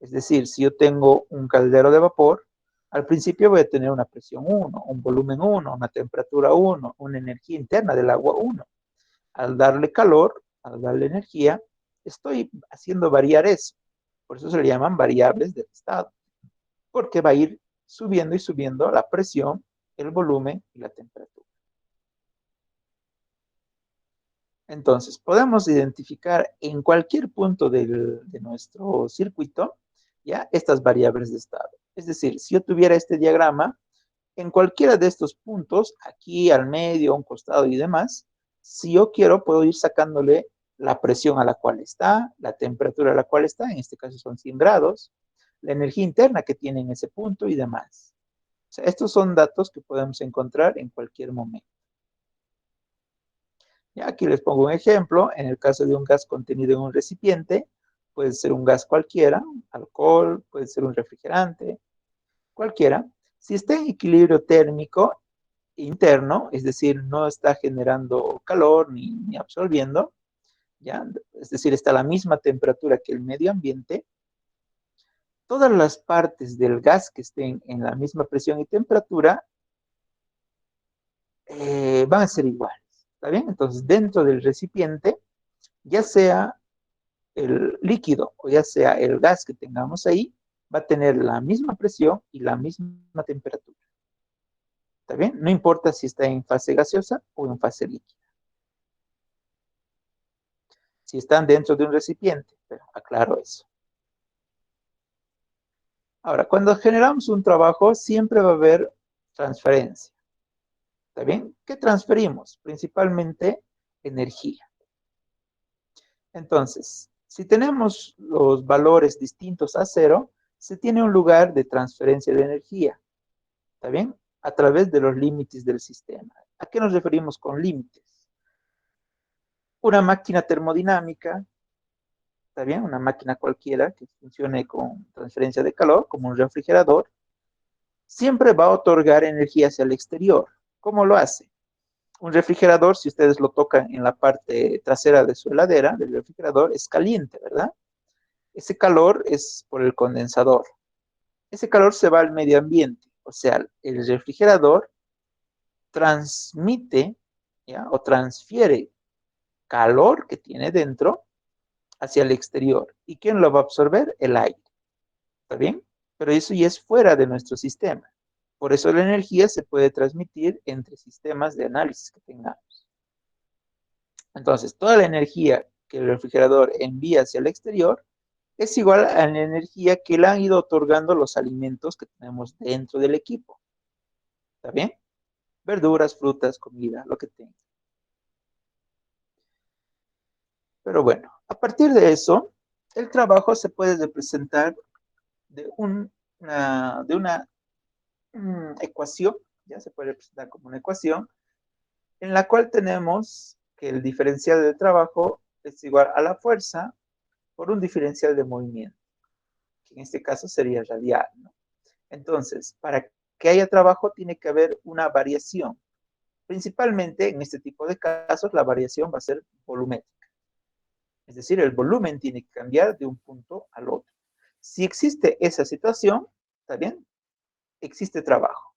Es decir, si yo tengo un caldero de vapor, al principio voy a tener una presión 1, un volumen 1, una temperatura 1, una energía interna del agua 1. Al darle calor, al darle energía, estoy haciendo variar eso. Por eso se le llaman variables del estado. porque va a ir subiendo y subiendo la presión, el volumen y la temperatura. Entonces, podemos identificar en cualquier punto de nuestro circuito, ¿ya? Estas variables de estado. Es decir, si yo tuviera este diagrama, en cualquiera de estos puntos, aquí al medio, a un costado y demás, si yo quiero, puedo ir sacándole la presión a la cual está, la temperatura a la cual está, en este caso son 100 grados, la energía interna que tiene en ese punto y demás. O sea, estos son datos que podemos encontrar en cualquier momento. Ya, aquí les pongo un ejemplo. En el caso de un gas contenido en un recipiente, puede ser un gas cualquiera, alcohol, puede ser un refrigerante, cualquiera. Si está en equilibrio térmico interno, es decir, no está generando calor ni absorbiendo, ¿ya? Es decir, está a la misma temperatura que el medio ambiente, todas las partes del gas que estén en la misma presión y temperatura van a ser iguales. ¿Está bien? Entonces, dentro del recipiente, ya sea el líquido o ya sea el gas que tengamos ahí, va a tener la misma presión y la misma temperatura. ¿Está bien? No importa si está en fase gaseosa o en fase líquida. Si están dentro de un recipiente, pero aclaro eso. Ahora, cuando generamos un trabajo, siempre va a haber transferencia. ¿Está bien? ¿Qué transferimos? Principalmente energía. Entonces, si tenemos los valores distintos a 0, se tiene un lugar de transferencia de energía. ¿Está bien? A través de los límites del sistema. ¿A qué nos referimos con límites? Una máquina termodinámica, ¿está bien? Una máquina cualquiera que funcione con transferencia de calor, como un refrigerador, siempre va a otorgar energía hacia el exterior. ¿Cómo lo hace? Un refrigerador, si ustedes lo tocan en la parte trasera de su heladera, del refrigerador, es caliente, ¿verdad? Ese calor es por el condensador. Ese calor se va al medio ambiente. O sea, el refrigerador transmite, ¿ya? O transfiere calor que tiene dentro hacia el exterior. ¿Y quién lo va a absorber? El aire. ¿Está bien? Pero eso ya es fuera de nuestro sistema. Por eso la energía se puede transmitir entre sistemas de análisis que tengamos. Entonces, toda la energía que el refrigerador envía hacia el exterior es igual a la energía que le han ido otorgando los alimentos que tenemos dentro del equipo. ¿Está bien? Verduras, frutas, comida, lo que tenga. Pero bueno, a partir de eso, el trabajo se puede representar de una ecuación, ya se puede representar como una ecuación, en la cual tenemos que el diferencial de trabajo es igual a la fuerza por un diferencial de movimiento, que en este caso sería radial, ¿no? Entonces, para que haya trabajo tiene que haber una variación. Principalmente en este tipo de casos la variación va a ser volumétrica. Es decir, el volumen tiene que cambiar de un punto al otro. Si existe esa situación, ¿está bien? Existe trabajo.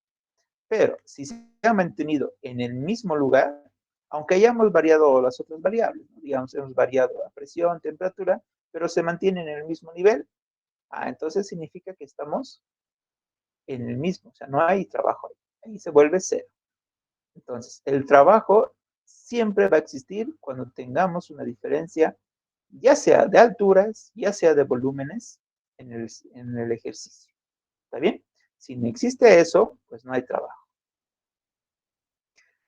Pero si se ha mantenido en el mismo lugar, aunque hayamos variado las otras variables, ¿no? Digamos, hemos variado la presión, temperatura, pero se mantiene en el mismo nivel, entonces significa que estamos en el mismo, o sea, no hay trabajo ahí se vuelve cero. Entonces, el trabajo siempre va a existir cuando tengamos una diferencia, ya sea de alturas, ya sea de volúmenes en el ejercicio. ¿Está bien? Si no existe eso, pues no hay trabajo.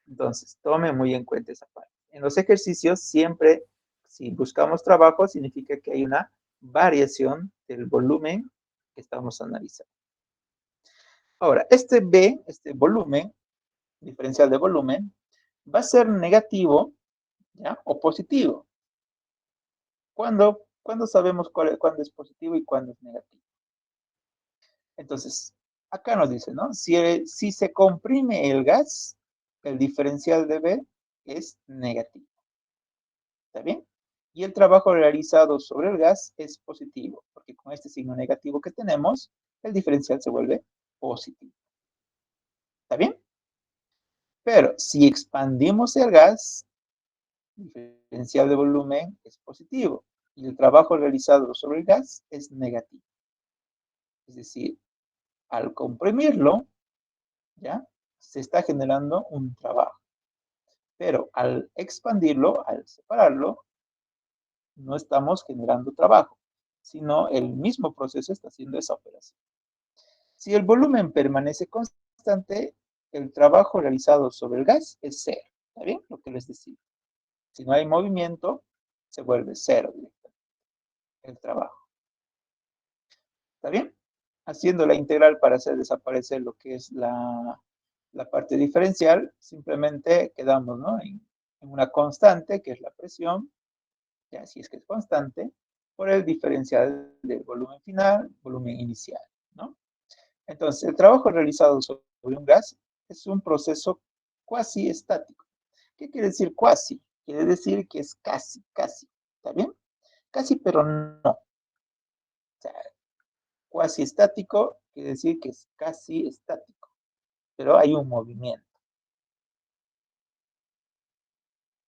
Entonces, tome muy en cuenta esa parte. En los ejercicios, siempre, si buscamos trabajo, significa que hay una variación del volumen que estamos analizando. Ahora, este B, este volumen, diferencial de volumen, va a ser negativo, ¿ya? O positivo. ¿Cuándo sabemos cuándo es positivo y cuándo es negativo? Entonces, acá nos dice, ¿no? Si se comprime el gas, el diferencial de B es negativo. ¿Está bien? Y el trabajo realizado sobre el gas es positivo, porque con este signo negativo que tenemos, el diferencial se vuelve positivo. ¿Está bien? Pero si expandimos el gas, el diferencial de volumen es positivo y el trabajo realizado sobre el gas es negativo. Es decir, al comprimirlo, ¿ya? Se está generando un trabajo. Pero al expandirlo, al separarlo, no estamos generando trabajo, sino el mismo proceso está haciendo esa operación. Si el volumen permanece constante, el trabajo realizado sobre el gas es cero. ¿Está bien? Lo que les decía. Si no hay movimiento, se vuelve cero directamente el trabajo. ¿Está bien? Haciendo la integral para hacer desaparecer lo que es la parte diferencial, simplemente quedamos, ¿no?, en una constante, que es la presión, ya si es que es constante, por el diferencial del volumen final, volumen inicial, ¿no? Entonces, el trabajo realizado sobre un gas es un proceso cuasi estático. ¿Qué quiere decir cuasi? Quiere decir que es casi, ¿está bien? Casi, pero no. O sea, cuasi estático quiere decir que es casi estático, pero hay un movimiento.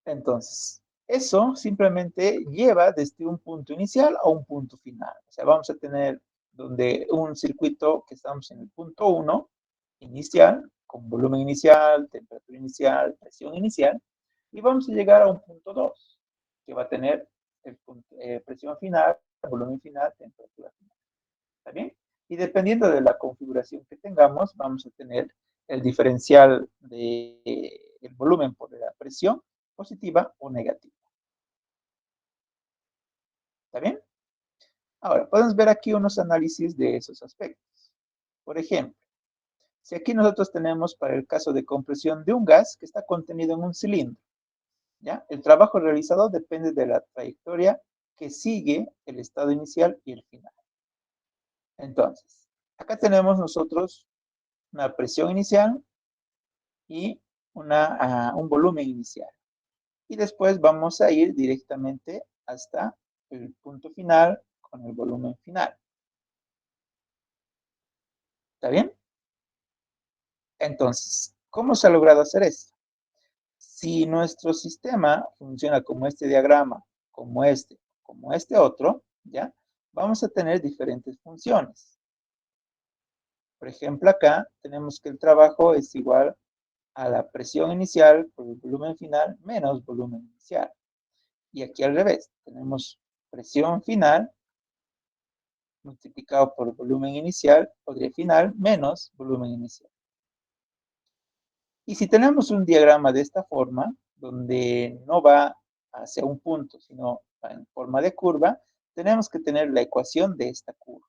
Entonces, eso simplemente lleva desde un punto inicial a un punto final. O sea, vamos a tener donde un circuito que estamos en el punto 1, inicial, con volumen inicial, temperatura inicial, presión inicial, y vamos a llegar a un punto 2, que va a tener presión final, volumen final, temperatura final. ¿Está bien? Y dependiendo de la configuración que tengamos, vamos a tener el diferencial del volumen por la presión positiva o negativa. ¿Está bien? Ahora, podemos ver aquí unos análisis de esos aspectos. Por ejemplo, si aquí nosotros tenemos para el caso de compresión de un gas que está contenido en un cilindro, ¿ya? El trabajo realizado depende de la trayectoria que sigue el estado inicial y el final. Entonces, acá tenemos nosotros una presión inicial y un volumen inicial. Y después vamos a ir directamente hasta el punto final con el volumen final. ¿Está bien? Entonces, ¿cómo se ha logrado hacer esto? Si nuestro sistema funciona como este diagrama, como este otro, ¿ya? Vamos a tener diferentes funciones. Por ejemplo, acá tenemos que el trabajo es igual a la presión inicial por el volumen final menos volumen inicial. Y aquí al revés, tenemos presión final multiplicado por volumen inicial, poder final, menos volumen inicial. Y si tenemos un diagrama de esta forma, donde no va hacia un punto, sino en forma de curva, tenemos que tener la ecuación de esta curva.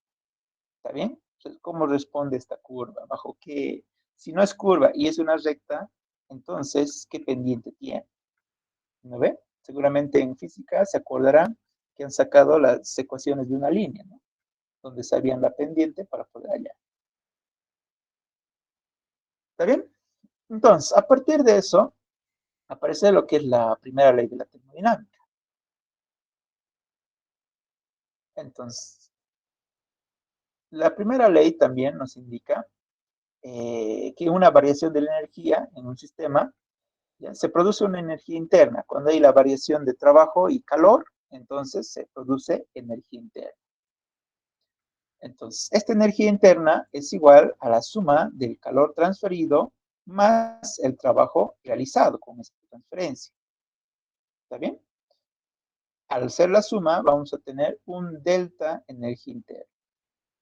¿Está bien? Entonces, ¿cómo responde esta curva? ¿Bajo qué? Si no es curva y es una recta, entonces, ¿qué pendiente tiene? ¿No ve? Seguramente en física se acordarán que han sacado las ecuaciones de una línea, ¿no?, donde sabían la pendiente para poder hallar. ¿Está bien? Entonces, a partir de eso, aparece lo que es la primera ley de la termodinámica. Entonces, la primera ley también nos indica que una variación de la energía en un sistema, ¿ya?, se produce una energía interna. Cuando hay la variación de trabajo y calor, entonces se produce energía interna. Entonces, esta energía interna es igual a la suma del calor transferido más el trabajo realizado con esta transferencia. ¿Está bien? Al hacer la suma, vamos a tener un delta energía interna.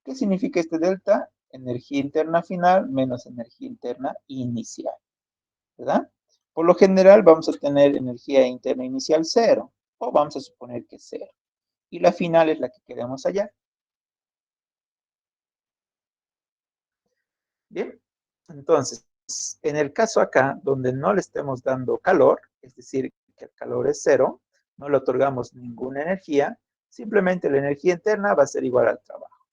¿Qué significa este delta? Energía interna final menos energía interna inicial, ¿verdad? Por lo general, vamos a tener energía interna inicial 0, o vamos a suponer que es 0. Y la final es la que queremos hallar. Bien, entonces, en el caso acá, donde no le estemos dando calor, es decir, que el calor es 0, no le otorgamos ninguna energía, simplemente la energía interna va a ser igual al trabajo.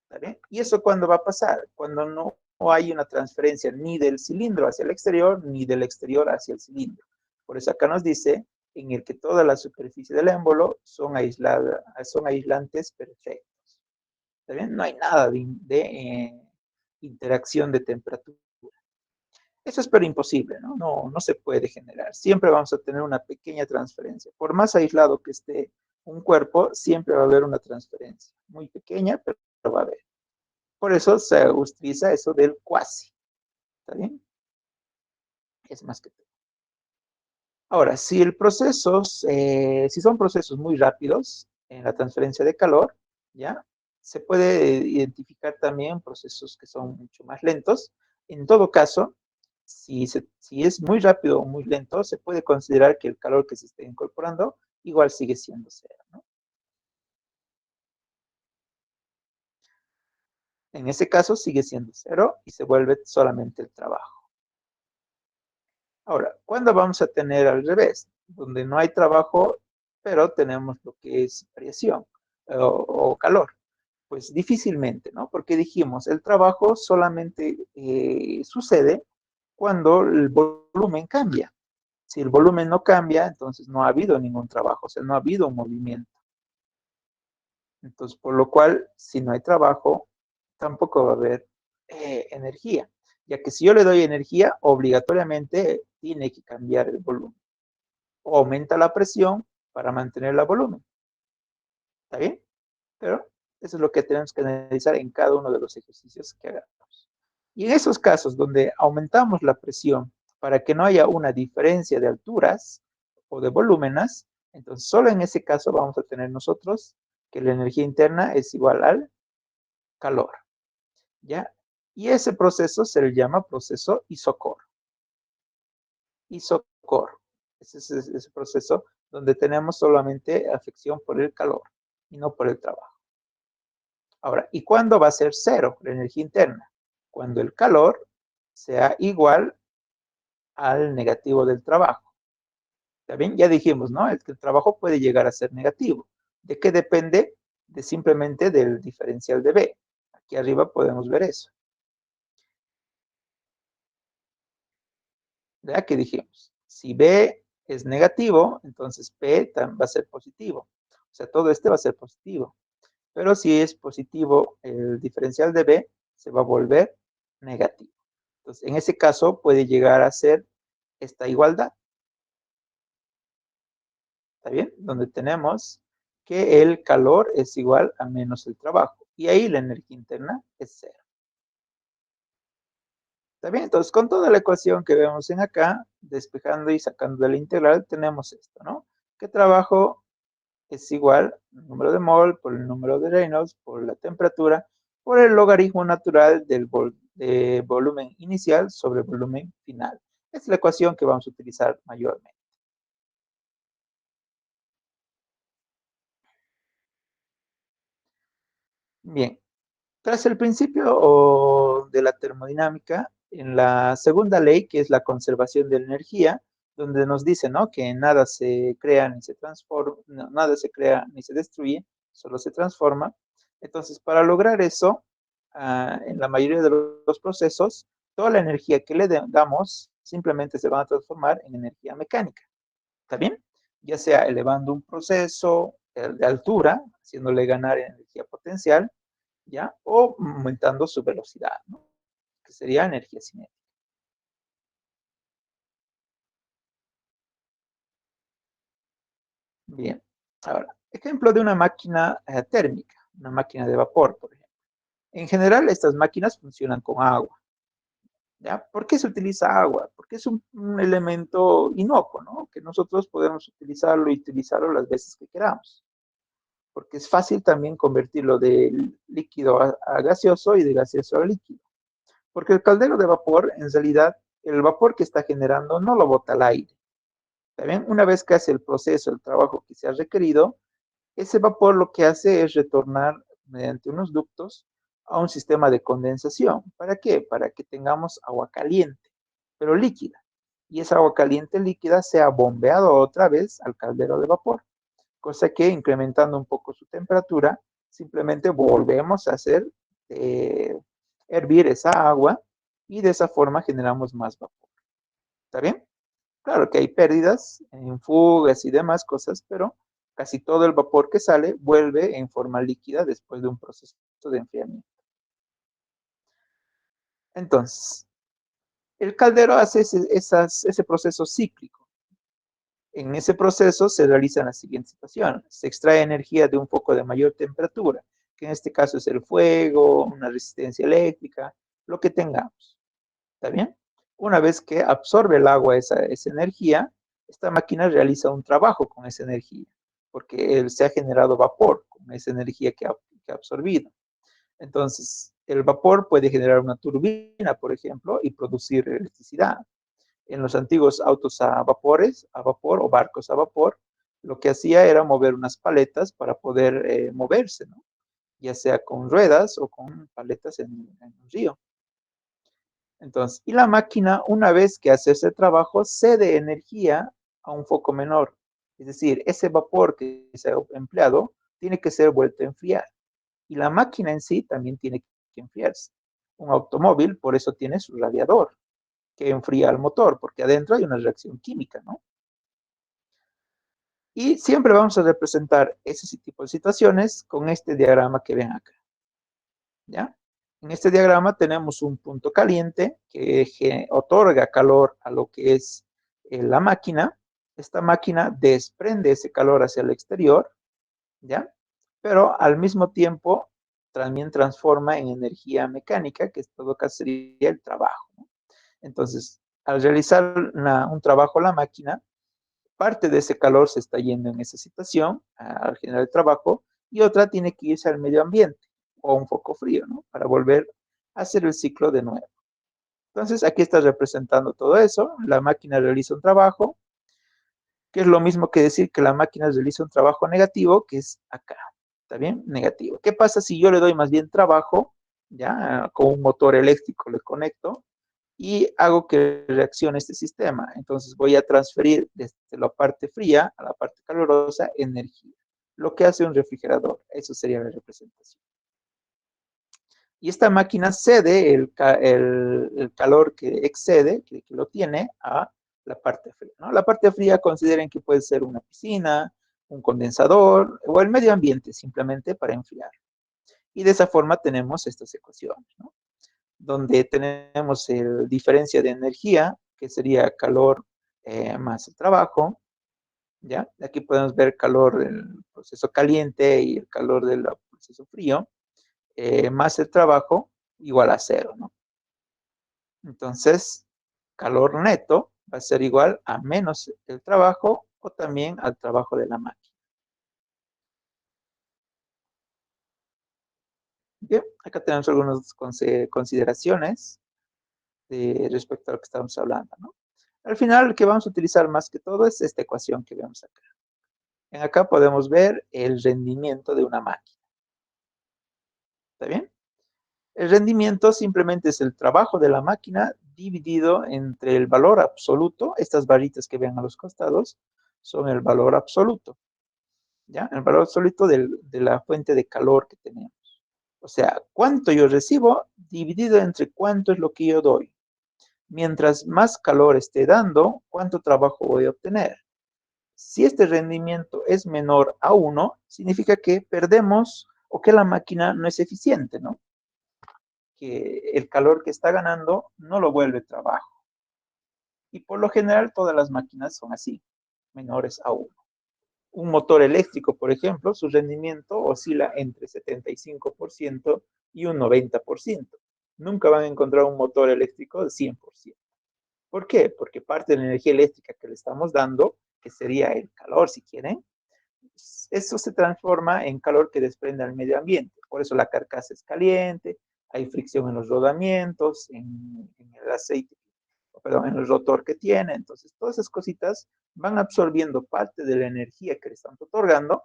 ¿Está bien? ¿Y eso cuándo va a pasar? Cuando no hay una transferencia ni del cilindro hacia el exterior, ni del exterior hacia el cilindro. Por eso acá nos dice en el que toda la superficie del émbolo son aislantes perfectos. ¿Está bien? No hay nada de interacción de temperatura. Eso es pero imposible, ¿no? No se puede generar. Siempre vamos a tener una pequeña transferencia. Por más aislado que esté un cuerpo, siempre va a haber una transferencia. Muy pequeña, pero va a haber. Por eso se utiliza eso del cuasi. ¿Está bien? Es más que todo. Ahora, si el proceso, si son procesos muy rápidos en la transferencia de calor, ¿ya? Se puede identificar también procesos que son mucho más lentos. En todo caso, si es muy rápido o muy lento, se puede considerar que el calor que se esté incorporando igual sigue siendo cero, ¿no? En ese caso sigue siendo cero y se vuelve solamente el trabajo. Ahora, ¿cuándo vamos a tener al revés? Donde no hay trabajo, pero tenemos lo que es variación o calor. Pues difícilmente, ¿no? Porque dijimos, el trabajo solamente sucede cuando el volumen cambia. Si el volumen no cambia, entonces no ha habido ningún trabajo, o sea, no ha habido un movimiento. Entonces, por lo cual, si no hay trabajo, tampoco va a haber energía, ya que si yo le doy energía, obligatoriamente tiene que cambiar el volumen. O aumenta la presión para mantener el volumen. ¿Está bien? Pero eso es lo que tenemos que analizar en cada uno de los ejercicios que hagamos. Y en esos casos donde aumentamos la presión para que no haya una diferencia de alturas o de volúmenes, entonces solo en ese caso vamos a tener nosotros que la energía interna es igual al calor, ¿ya? Y ese proceso se le llama proceso isocor. Isocor. Ese es ese proceso donde tenemos solamente afección por el calor y no por el trabajo. Ahora, ¿y cuándo va a ser cero la energía interna? Cuando el calor sea igual al negativo del trabajo. ¿Está bien? Ya dijimos, ¿no? El trabajo puede llegar a ser negativo. ¿De qué depende? De simplemente del diferencial de B. Aquí arriba podemos ver eso. ¿Ya? Que dijimos, si B es negativo, entonces P va a ser positivo. O sea, todo este va a ser positivo. Pero si es positivo el diferencial de B, se va a volver negativo. Entonces, en ese caso puede llegar a ser esta igualdad. ¿Está bien? Donde tenemos que el calor es igual a menos el trabajo. Y ahí la energía interna es cero. ¿Está bien? Entonces, con toda la ecuación que vemos en acá, despejando y sacando de la integral, tenemos esto, ¿no? Que trabajo es igual al número de mol por el número de Reynolds, por la temperatura, por el logaritmo natural del volumen inicial sobre el volumen final. Esta es la ecuación que vamos a utilizar mayormente. Bien, tras el principio de la termodinámica, en la segunda ley, que es la conservación de la energía, donde nos dice, ¿no? Que nada se crea ni se transforma, no, nada se crea ni se destruye, solo se transforma. Entonces, para lograr eso, en la mayoría de los procesos, toda la energía que le damos simplemente se va a transformar en energía mecánica. ¿Está bien? Ya sea elevando un proceso de altura, haciéndole ganar energía potencial, ¿ya? O aumentando su velocidad, ¿no? Que sería energía cinética. Bien. Ahora, ejemplo de una máquina térmica, una máquina de vapor, por ejemplo. En general, estas máquinas funcionan con agua, ¿ya? ¿Por qué se utiliza agua? Porque es un elemento inocuo, ¿no? Que nosotros podemos utilizarlo y utilizarlo las veces que queramos. Porque es fácil también convertirlo de líquido a gaseoso y de gaseoso a líquido. Porque el caldero de vapor, en realidad, el vapor que está generando no lo bota al aire. ¿Está una vez que hace el proceso, el trabajo que se ha requerido, ese vapor lo que hace es retornar mediante unos ductos a un sistema de condensación. ¿Para qué? Para que tengamos agua caliente, pero líquida. Y esa agua caliente líquida sea bombeado otra vez al caldero de vapor. Cosa que incrementando un poco su temperatura, simplemente volvemos a hacer hervir esa agua y de esa forma generamos más vapor. ¿Está bien? Claro que hay pérdidas en fugas y demás cosas, pero casi todo el vapor que sale vuelve en forma líquida después de un proceso de enfriamiento. Entonces, el caldero hace ese proceso cíclico. En ese proceso se realizan las siguientes situaciones. Se extrae energía de un foco de mayor temperatura, que en este caso es el fuego, una resistencia eléctrica, lo que tengamos. ¿Está bien? Una vez que absorbe el agua esa energía, esta máquina realiza un trabajo con esa energía, porque se ha generado vapor con esa energía que ha absorbido. Entonces, el vapor puede generar una turbina, por ejemplo, y producir electricidad. En los antiguos autos a vapor o barcos a vapor, lo que hacía era mover unas paletas para poder moverse, ¿no? Ya sea con ruedas o con paletas en un río. Entonces, y la máquina, una vez que hace ese trabajo, cede energía a un foco menor. Es decir, ese vapor que se ha empleado tiene que ser vuelto a enfriar. Y la máquina en sí también tiene que enfriarse. Un automóvil, por eso tiene su radiador, que enfría el motor, porque adentro hay una reacción química, ¿no? Y siempre vamos a representar ese tipo de situaciones con este diagrama que ven acá, ¿ya? En este diagrama tenemos un punto caliente que otorga calor a lo que es la máquina. Esta máquina desprende ese calor hacia el exterior, ¿ya? Pero al mismo tiempo también transforma en energía mecánica, que en todo caso sería el trabajo, ¿no? Entonces, al realizar un trabajo la máquina, parte de ese calor se está yendo en esa situación al generar el trabajo y otra tiene que irse al medio ambiente o un foco frío, ¿no? Para volver a hacer el ciclo de nuevo. Entonces, aquí está representando todo eso. La máquina realiza un trabajo, que es lo mismo que decir que la máquina realiza un trabajo negativo, que es acá. ¿Está bien? Negativo. ¿Qué pasa si yo le doy más bien trabajo, ya, con un motor eléctrico le conecto y hago que reaccione este sistema? Entonces voy a transferir desde la parte fría a la parte calurosa energía. Lo que hace un refrigerador. Eso sería la representación. Y esta máquina cede el calor que excede, que lo tiene, a la parte fría, ¿no? La parte fría consideren que puede ser una piscina, un condensador o el medio ambiente simplemente para enfriar. Y de esa forma tenemos estas ecuaciones, ¿no? Donde tenemos el diferencia de energía, que sería calor más el trabajo, ¿ya? Aquí podemos ver calor del proceso caliente y el calor del proceso frío, más el trabajo igual a cero, ¿no? Entonces, calor neto va a ser igual a menos el trabajo o también al trabajo de la máquina. Bien, acá tenemos algunas consideraciones respecto a lo que estamos hablando, ¿no? Al final, lo que vamos a utilizar más que todo es esta ecuación que vemos acá. En acá podemos ver el rendimiento de una máquina. ¿Está bien? El rendimiento simplemente es el trabajo de la máquina dividido entre el valor absoluto. Estas barritas que ven a los costados son el valor absoluto, ¿ya? El valor absoluto de la fuente de calor que tenemos. O sea, cuánto yo recibo dividido entre cuánto es lo que yo doy. Mientras más calor esté dando, cuánto trabajo voy a obtener. Si este rendimiento es menor a 1, significa que perdemos o que la máquina no es eficiente, ¿no? Que el calor que está ganando no lo vuelve trabajo. Y por lo general todas las máquinas son así, menores a 1. Un motor eléctrico, por ejemplo, su rendimiento oscila entre 75% y un 90%. Nunca van a encontrar un motor eléctrico de 100%. ¿Por qué? Porque parte de la energía eléctrica que le estamos dando, que sería el calor si quieren, eso se transforma en calor que desprende al medio ambiente. Por eso la carcasa es caliente, hay fricción en los rodamientos, en el aceite, perdón, en el rotor que tiene. Entonces, todas esas cositas van absorbiendo parte de la energía que le están otorgando,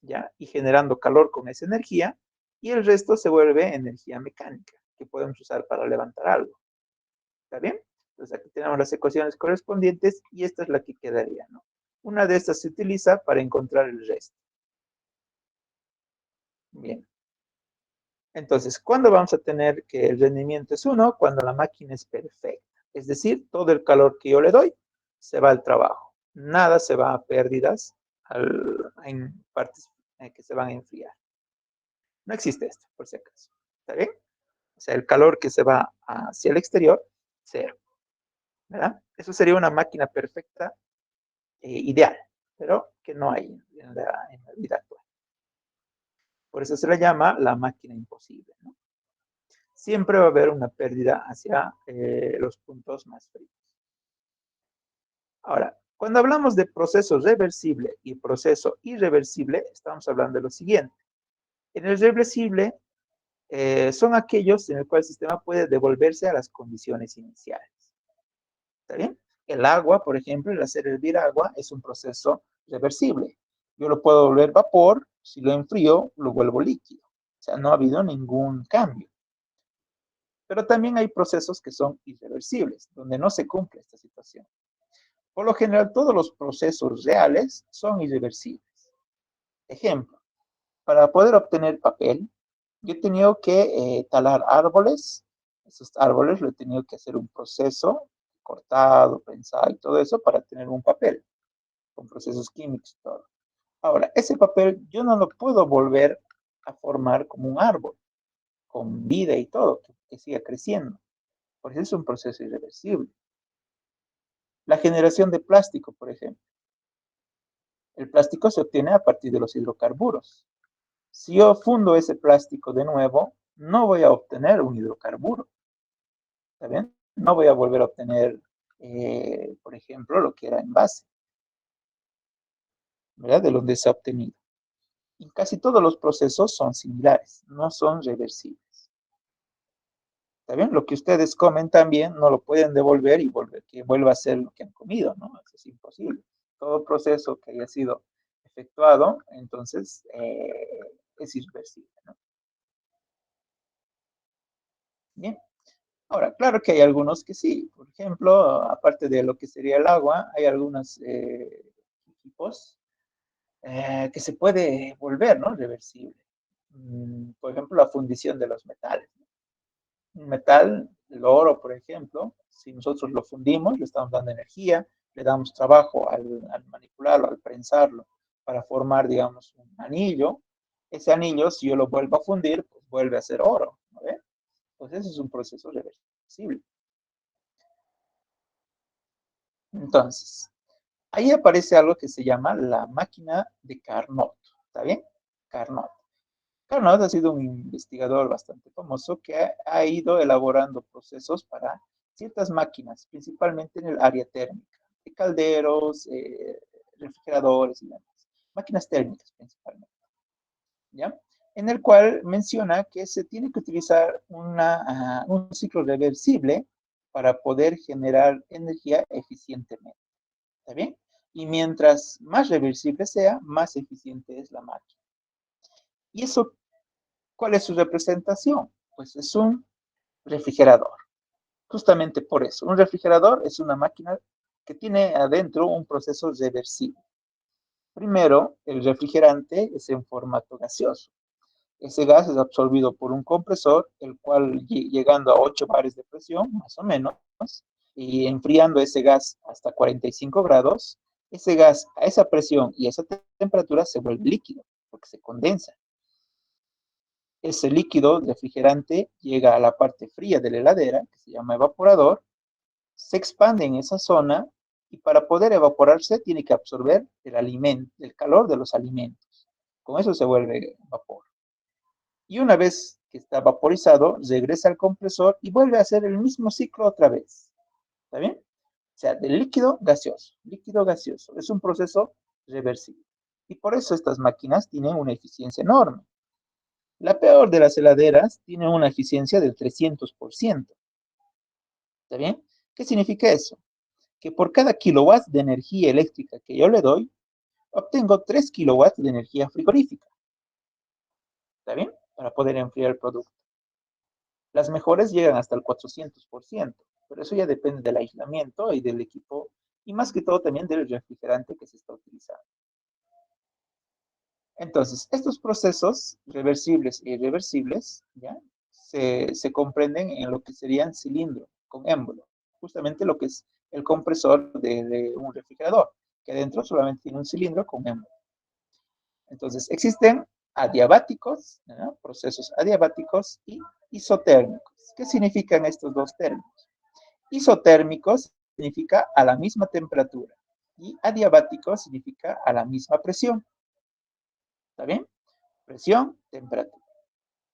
¿ya? Y generando calor con esa energía, y el resto se vuelve energía mecánica, que podemos usar para levantar algo. ¿Está bien? Entonces, aquí tenemos las ecuaciones correspondientes, y esta es la que quedaría, ¿no? Una de estas se utiliza para encontrar el resto. Bien. Entonces, ¿cuándo vamos a tener que el rendimiento es 1? Cuando la máquina es perfecta. Es decir, todo el calor que yo le doy se va al trabajo. Nada se va a pérdidas en partes que se van a enfriar. No existe esto, por si acaso. ¿Está bien? O sea, el calor que se va hacia el exterior, cero. ¿Verdad? Eso sería una máquina perfecta ideal, pero que no hay en la vida actual. Por eso se le llama la máquina imposible, ¿no? Siempre va a haber una pérdida hacia los puntos más fríos. Ahora, cuando hablamos de proceso reversible y proceso irreversible, estamos hablando de lo siguiente. En el reversible son aquellos en el cual el sistema puede devolverse a las condiciones iniciales. ¿Está bien? El agua, por ejemplo, el hacer hervir agua es un proceso reversible. Yo lo puedo volver vapor, si lo enfrío, lo vuelvo líquido. O sea, no ha habido ningún cambio. Pero también hay procesos que son irreversibles, donde no se cumple esta situación. Por lo general, todos los procesos reales son irreversibles. Ejemplo, para poder obtener papel, yo he tenido que talar árboles. Esos árboles lo he tenido que hacer un proceso, cortado, prensado y todo eso para tener un papel, con procesos químicos y todo. Ahora, ese papel yo no lo puedo volver a formar como un árbol, con vida y todo, que siga creciendo. Por eso es un proceso irreversible. La generación de plástico, por ejemplo. El plástico se obtiene a partir de los hidrocarburos. Si yo fundo ese plástico de nuevo, no voy a obtener un hidrocarburo. ¿Está bien? No voy a volver a obtener, por ejemplo, lo que era envase, ¿verdad? De donde se ha obtenido. Y casi todos los procesos son similares, no son reversibles. ¿Está bien? Lo que ustedes comen también no lo pueden devolver y que vuelva a ser lo que han comido, ¿no? Eso es imposible. Todo proceso que haya sido efectuado, entonces, es irreversible, ¿no? Bien. Ahora, claro que hay algunos que sí. Por ejemplo, aparte de lo que sería el agua, hay algunos equipos que se puede volver, ¿no? Reversible. Por ejemplo, la fundición de los metales. Un metal, el oro, por ejemplo, si nosotros lo fundimos, le estamos dando energía, le damos trabajo al manipularlo, al prensarlo, para formar, digamos, un anillo. Ese anillo, si yo lo vuelvo a fundir, pues vuelve a ser oro, ¿no ve? Pues ese es un proceso reversible. Entonces, ahí aparece algo que se llama la máquina de Carnot. ¿Está bien? Carnot. Carnot ha sido un investigador bastante famoso que ha ido elaborando procesos para ciertas máquinas, principalmente en el área térmica, de calderos, refrigeradores y demás. Máquinas térmicas principalmente. ¿Ya? En el cual menciona que se tiene que utilizar un ciclo reversible para poder generar energía eficientemente. ¿Está bien? Y mientras más reversible sea, más eficiente es la máquina. ¿Y eso cuál es su representación? Pues es un refrigerador. Justamente por eso. Un refrigerador es una máquina que tiene adentro un proceso reversible. Primero, el refrigerante es en formato gaseoso. Ese gas es absorbido por un compresor, el cual llegando a 8 bares de presión, más o menos, y enfriando ese gas hasta 45 grados, ese gas a esa presión y a esa temperatura se vuelve líquido, porque se condensa. Ese líquido refrigerante llega a la parte fría de la heladera, que se llama evaporador, se expande en esa zona y para poder evaporarse tiene que absorber el calor de los alimentos. Con eso se vuelve vapor. Y una vez que está vaporizado, regresa al compresor y vuelve a hacer el mismo ciclo otra vez. ¿Está bien? O sea, de líquido gaseoso. Líquido gaseoso. Es un proceso reversible. Y por eso estas máquinas tienen una eficiencia enorme. La peor de las heladeras tiene una eficiencia del 300%. ¿Está bien? ¿Qué significa eso? Que por cada kilowatt de energía eléctrica que yo le doy, obtengo 3 kilowatts de energía frigorífica. ¿Está bien? Para poder enfriar el producto. Las mejores llegan hasta el 400%, pero eso ya depende del aislamiento y del equipo, y más que todo también del refrigerante que se está utilizando. Entonces, estos procesos reversibles e irreversibles, ¿ya? Se comprenden en lo que serían cilindro con émbolo, justamente lo que es el compresor de un refrigerador, que adentro solamente tiene un cilindro con émbolo. Entonces, existen adiabáticos, ¿no? Procesos adiabáticos y isotérmicos. ¿Qué significan estos dos términos? Isotérmicos significa a la misma temperatura. Y adiabático significa a la misma presión. ¿Está bien? Presión, temperatura.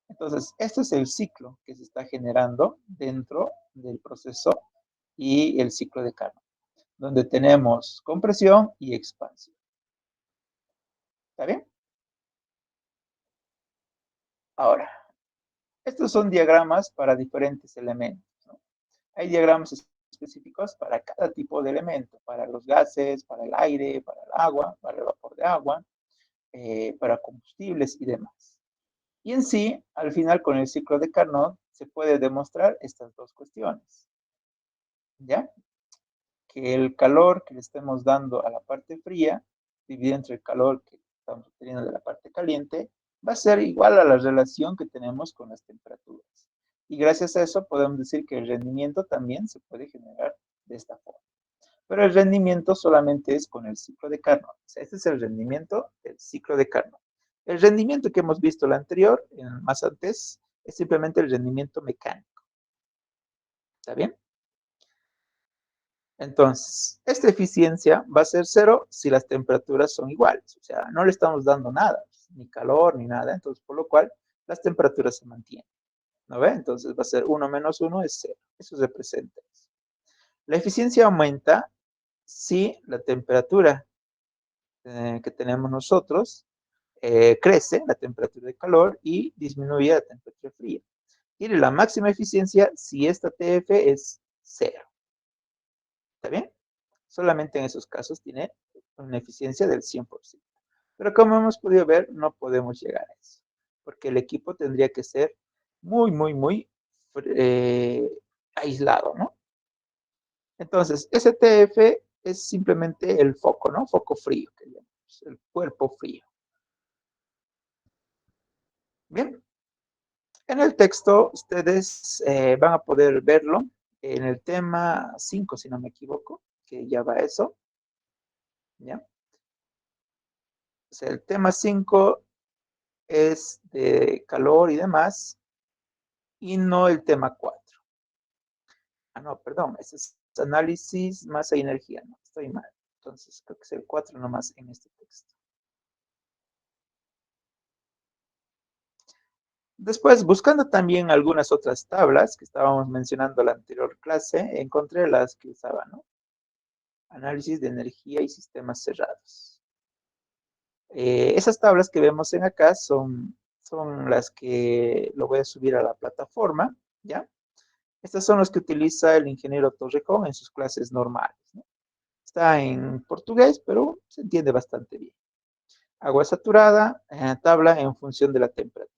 Entonces, este es el ciclo que se está generando dentro del proceso y el ciclo de Carnot, donde tenemos compresión y expansión. ¿Está bien? Ahora, estos son diagramas para diferentes elementos, ¿no? Hay diagramas específicos para cada tipo de elemento, para los gases, para el aire, para el agua, para el vapor de agua, para combustibles y demás. Y en sí, al final, con el ciclo de Carnot, se puede demostrar estas dos cuestiones. ¿Ya? Que el calor que le estemos dando a la parte fría, dividido entre el calor que estamos obteniendo de la parte caliente, va a ser igual a la relación que tenemos con las temperaturas. Y gracias a eso podemos decir que el rendimiento también se puede generar de esta forma. Pero el rendimiento solamente es con el ciclo de Carnot. O sea, este es el rendimiento del ciclo de Carnot. El rendimiento que hemos visto el anterior, más antes, es simplemente el rendimiento mecánico. ¿Está bien? Entonces, esta eficiencia va a ser 0 si las temperaturas son iguales. O sea, no le estamos dando nada, ni calor, ni nada. Entonces, por lo cual, las temperaturas se mantienen. ¿No ve? Entonces, va a ser 1 menos 1 es 0. Eso representa eso. La eficiencia aumenta si la temperatura que tenemos nosotros crece, la temperatura de calor, y disminuye la temperatura fría. Tiene la máxima eficiencia si esta TF es 0. ¿Está bien? Solamente en esos casos tiene una eficiencia del 100%. Pero como hemos podido ver, no podemos llegar a eso, porque el equipo tendría que ser muy aislado, ¿no? Entonces, STF es simplemente el foco, ¿no? Foco frío, que llamamos, el cuerpo frío. Bien. En el texto, ustedes van a poder verlo en el tema 5, si no me equivoco, que ya va eso. ¿Ya? O sea, el tema 5 es de calor y demás, y no el tema 4. Ah, no, perdón, ese es análisis, masa y energía. No, estoy mal. Entonces, creo que es el 4 nomás en este texto. Después, buscando también algunas otras tablas que estábamos mencionando en la anterior clase, encontré las que usaba, ¿no? Análisis de energía y sistemas cerrados. Esas tablas que vemos en acá son las que lo voy a subir a la plataforma, ¿ya? Estas son las que utiliza el ingeniero Torrejón en sus clases normales, ¿no? Está en portugués, pero se entiende bastante bien. Agua saturada, tabla en función de la temperatura.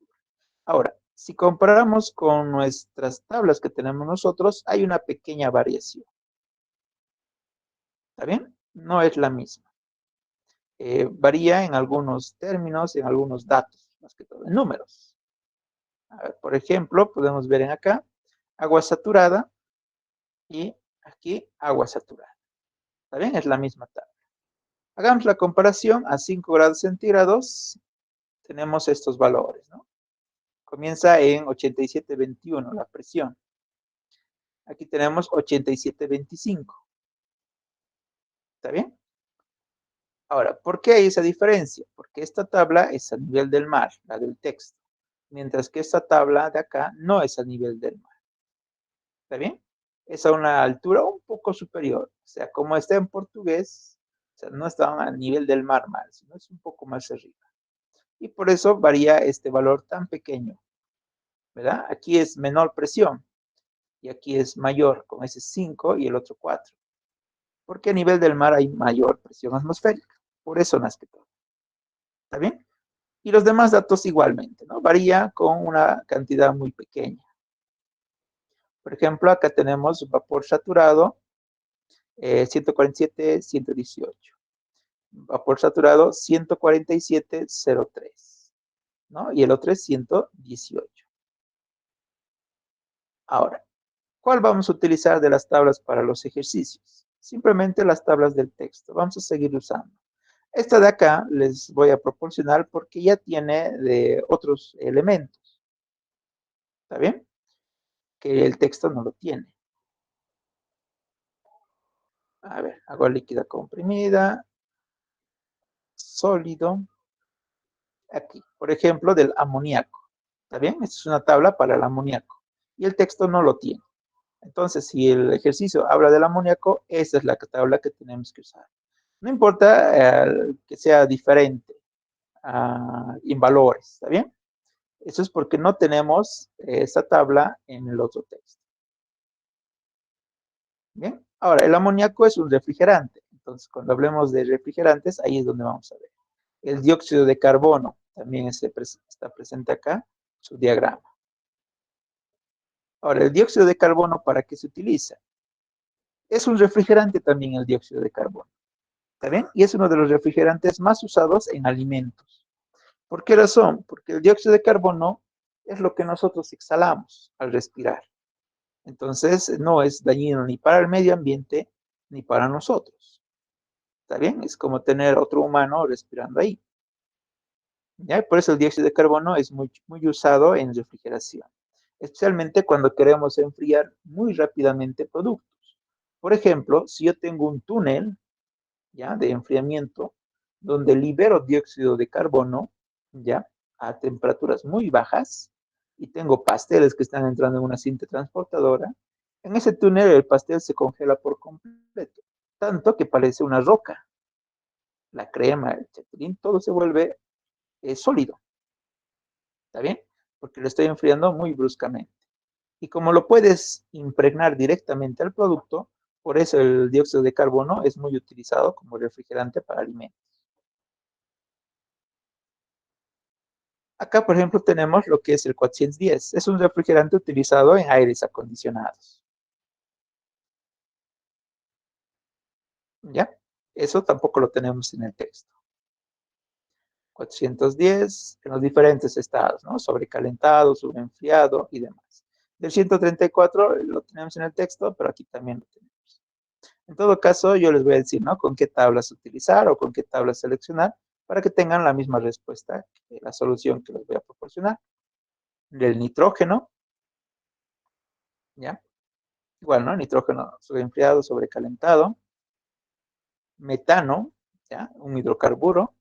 Ahora, si comparamos con nuestras tablas que tenemos nosotros, hay una pequeña variación. ¿Está bien? No es la misma. Varía en algunos términos, en algunos datos, más que todo en números. A ver, por ejemplo, podemos ver en acá, agua saturada y aquí agua saturada. ¿Está bien? Es la misma tabla. Hagamos la comparación a 5 grados centígrados, tenemos estos valores, ¿no? Comienza en 87.21 la presión. Aquí tenemos 87.25. ¿Está bien? Ahora, ¿por qué hay esa diferencia? Porque esta tabla es a nivel del mar, la del texto, mientras que esta tabla de acá no es a nivel del mar. ¿Está bien? Es a una altura un poco superior. O sea, como está en portugués, o sea, no está a nivel del mar, sino es un poco más arriba. Y por eso varía este valor tan pequeño, ¿verdad? Aquí es menor presión y aquí es mayor, con ese 5 y el otro 4. Porque a nivel del mar hay mayor presión atmosférica. Por eso más que todo. ¿Está bien? Y los demás datos igualmente, ¿no? Varía con una cantidad muy pequeña. Por ejemplo, acá tenemos vapor saturado, 147, 118. Vapor saturado, 147,03. ¿No? Y el otro es 118. Ahora, ¿cuál vamos a utilizar de las tablas para los ejercicios? Simplemente las tablas del texto. Vamos a seguir usando. Esta de acá les voy a proporcionar porque ya tiene de otros elementos. ¿Está bien? Que el texto no lo tiene. A ver, agua líquida comprimida, sólido. Aquí, por ejemplo, del amoníaco. ¿Está bien? Esta es una tabla para el amoníaco. Y el texto no lo tiene. Entonces, si el ejercicio habla del amoníaco, esa es la tabla que tenemos que usar. No importa que sea diferente en valores, ¿está bien? Eso es porque no tenemos esa tabla en el otro texto. Bien, ahora el amoníaco es un refrigerante. Entonces, cuando hablemos de refrigerantes, ahí es donde vamos a ver. El dióxido de carbono también está presente acá, su diagrama. Ahora, el dióxido de carbono, ¿para qué se utiliza? Es un refrigerante también el dióxido de carbono. ¿Está bien? Y es uno de los refrigerantes más usados en alimentos. ¿Por qué razón? Porque el dióxido de carbono es lo que nosotros exhalamos al respirar. Entonces, no es dañino ni para el medio ambiente ni para nosotros. ¿Está bien? Es como tener otro humano respirando ahí. ¿Ya? Por eso el dióxido de carbono es muy, muy usado en refrigeración, especialmente cuando queremos enfriar muy rápidamente productos. Por ejemplo, si yo tengo un túnel, ¿ya?, de enfriamiento donde libero dióxido de carbono, ¿ya?, a temperaturas muy bajas, y tengo pasteles que están entrando en una cinta transportadora, en ese túnel el pastel se congela por completo, tanto que parece una roca. La crema, el chapulín, todo se vuelve sólido. ¿Está bien? Porque lo estoy enfriando muy bruscamente. Y como lo puedes impregnar directamente al producto, por eso el dióxido de carbono es muy utilizado como refrigerante para alimentos. Acá, por ejemplo, tenemos lo que es el 410. Es un refrigerante utilizado en aires acondicionados. ¿Ya? Eso tampoco lo tenemos en el texto. 410 en los diferentes estados, ¿no? Sobrecalentado, sobreenfriado y demás. Del 134 lo tenemos en el texto, pero aquí también lo tenemos. En todo caso, yo les voy a decir, ¿no?, con qué tablas utilizar o con qué tablas seleccionar para que tengan la misma respuesta que la solución que les voy a proporcionar. Del nitrógeno, ¿ya? Igual, ¿no? Nitrógeno sobreenfriado, sobrecalentado. Metano, ¿ya?, un hidrocarburo.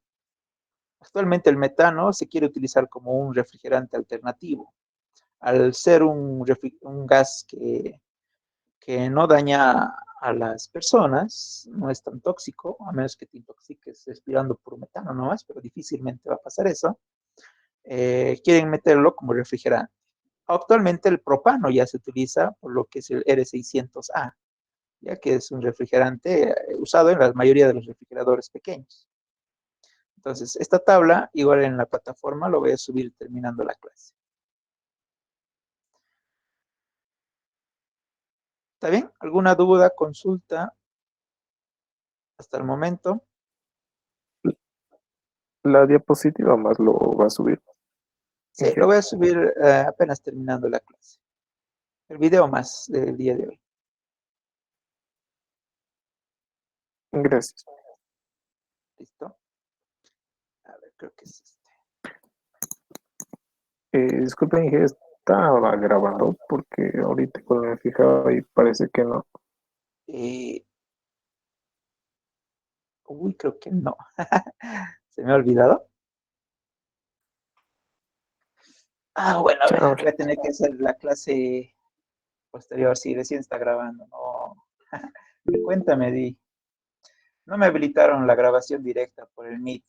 Actualmente el metano se quiere utilizar como un refrigerante alternativo. Al ser un gas que no daña a las personas, no es tan tóxico, a menos que te intoxiques respirando por metano nomás, pero difícilmente va a pasar eso. Quieren meterlo como refrigerante. Actualmente el propano ya se utiliza por lo que es el R600A, ya que es un refrigerante usado en la mayoría de los refrigeradores pequeños. Entonces, esta tabla, igual en la plataforma, lo voy a subir terminando la clase. ¿Está bien? ¿Alguna duda, consulta hasta el momento? La diapositiva más lo va a subir. Sí, lo voy a subir apenas terminando la clase. El video más del día de hoy. Gracias. ¿Listo? A ver, creo que es este. Disculpen, que estaba grabando porque ahorita cuando me fijaba y parece que no. Uy, creo que no. ¿Se me ha olvidado? Bueno, a ver, Chao. voy a tener que hacer la clase posterior. Sí, recién está grabando. No. Cuéntame, Di. No me habilitaron la grabación directa por el Meet,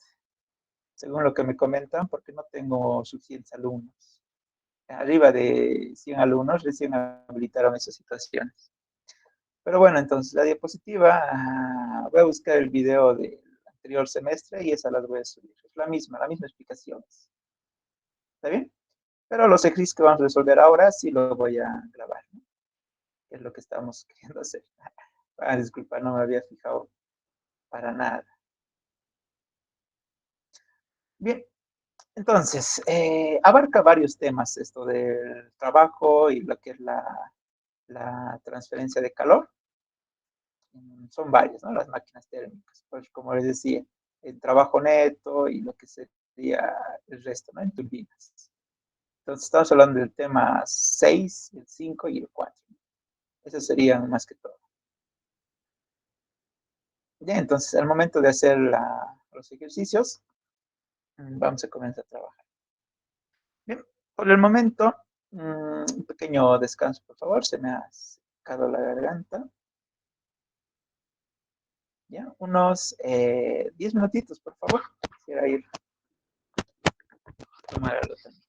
según lo que me comentan, porque no tengo suficientes alumnos. Arriba de 100 alumnos recién habilitaron esas situaciones. Pero bueno, entonces la diapositiva, voy a buscar el video del anterior semestre y esa las voy a subir. Es la misma explicación. ¿Está bien? Pero los ejercicios que vamos a resolver ahora sí los voy a grabar, ¿no? Es lo que estamos queriendo hacer. Disculpa, no me había fijado para nada. Bien, entonces, abarca varios temas esto del trabajo y lo que es la transferencia de calor. Son varios, ¿no? Las máquinas térmicas, pues como les decía, el trabajo neto y lo que sería el resto, ¿no?, en turbinas. Entonces estamos hablando del tema 6, el 5 y el 4. Esos serían más que todo. Bien, entonces al momento de hacer los ejercicios, vamos a comenzar a trabajar. Bien, por el momento, un pequeño descanso, por favor, se me ha secado la garganta. Ya, unos 10 minutitos, por favor. Quisiera ir a tomar algo también.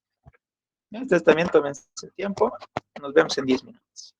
Ya, ustedes también tomen su tiempo. Nos vemos en 10 minutos.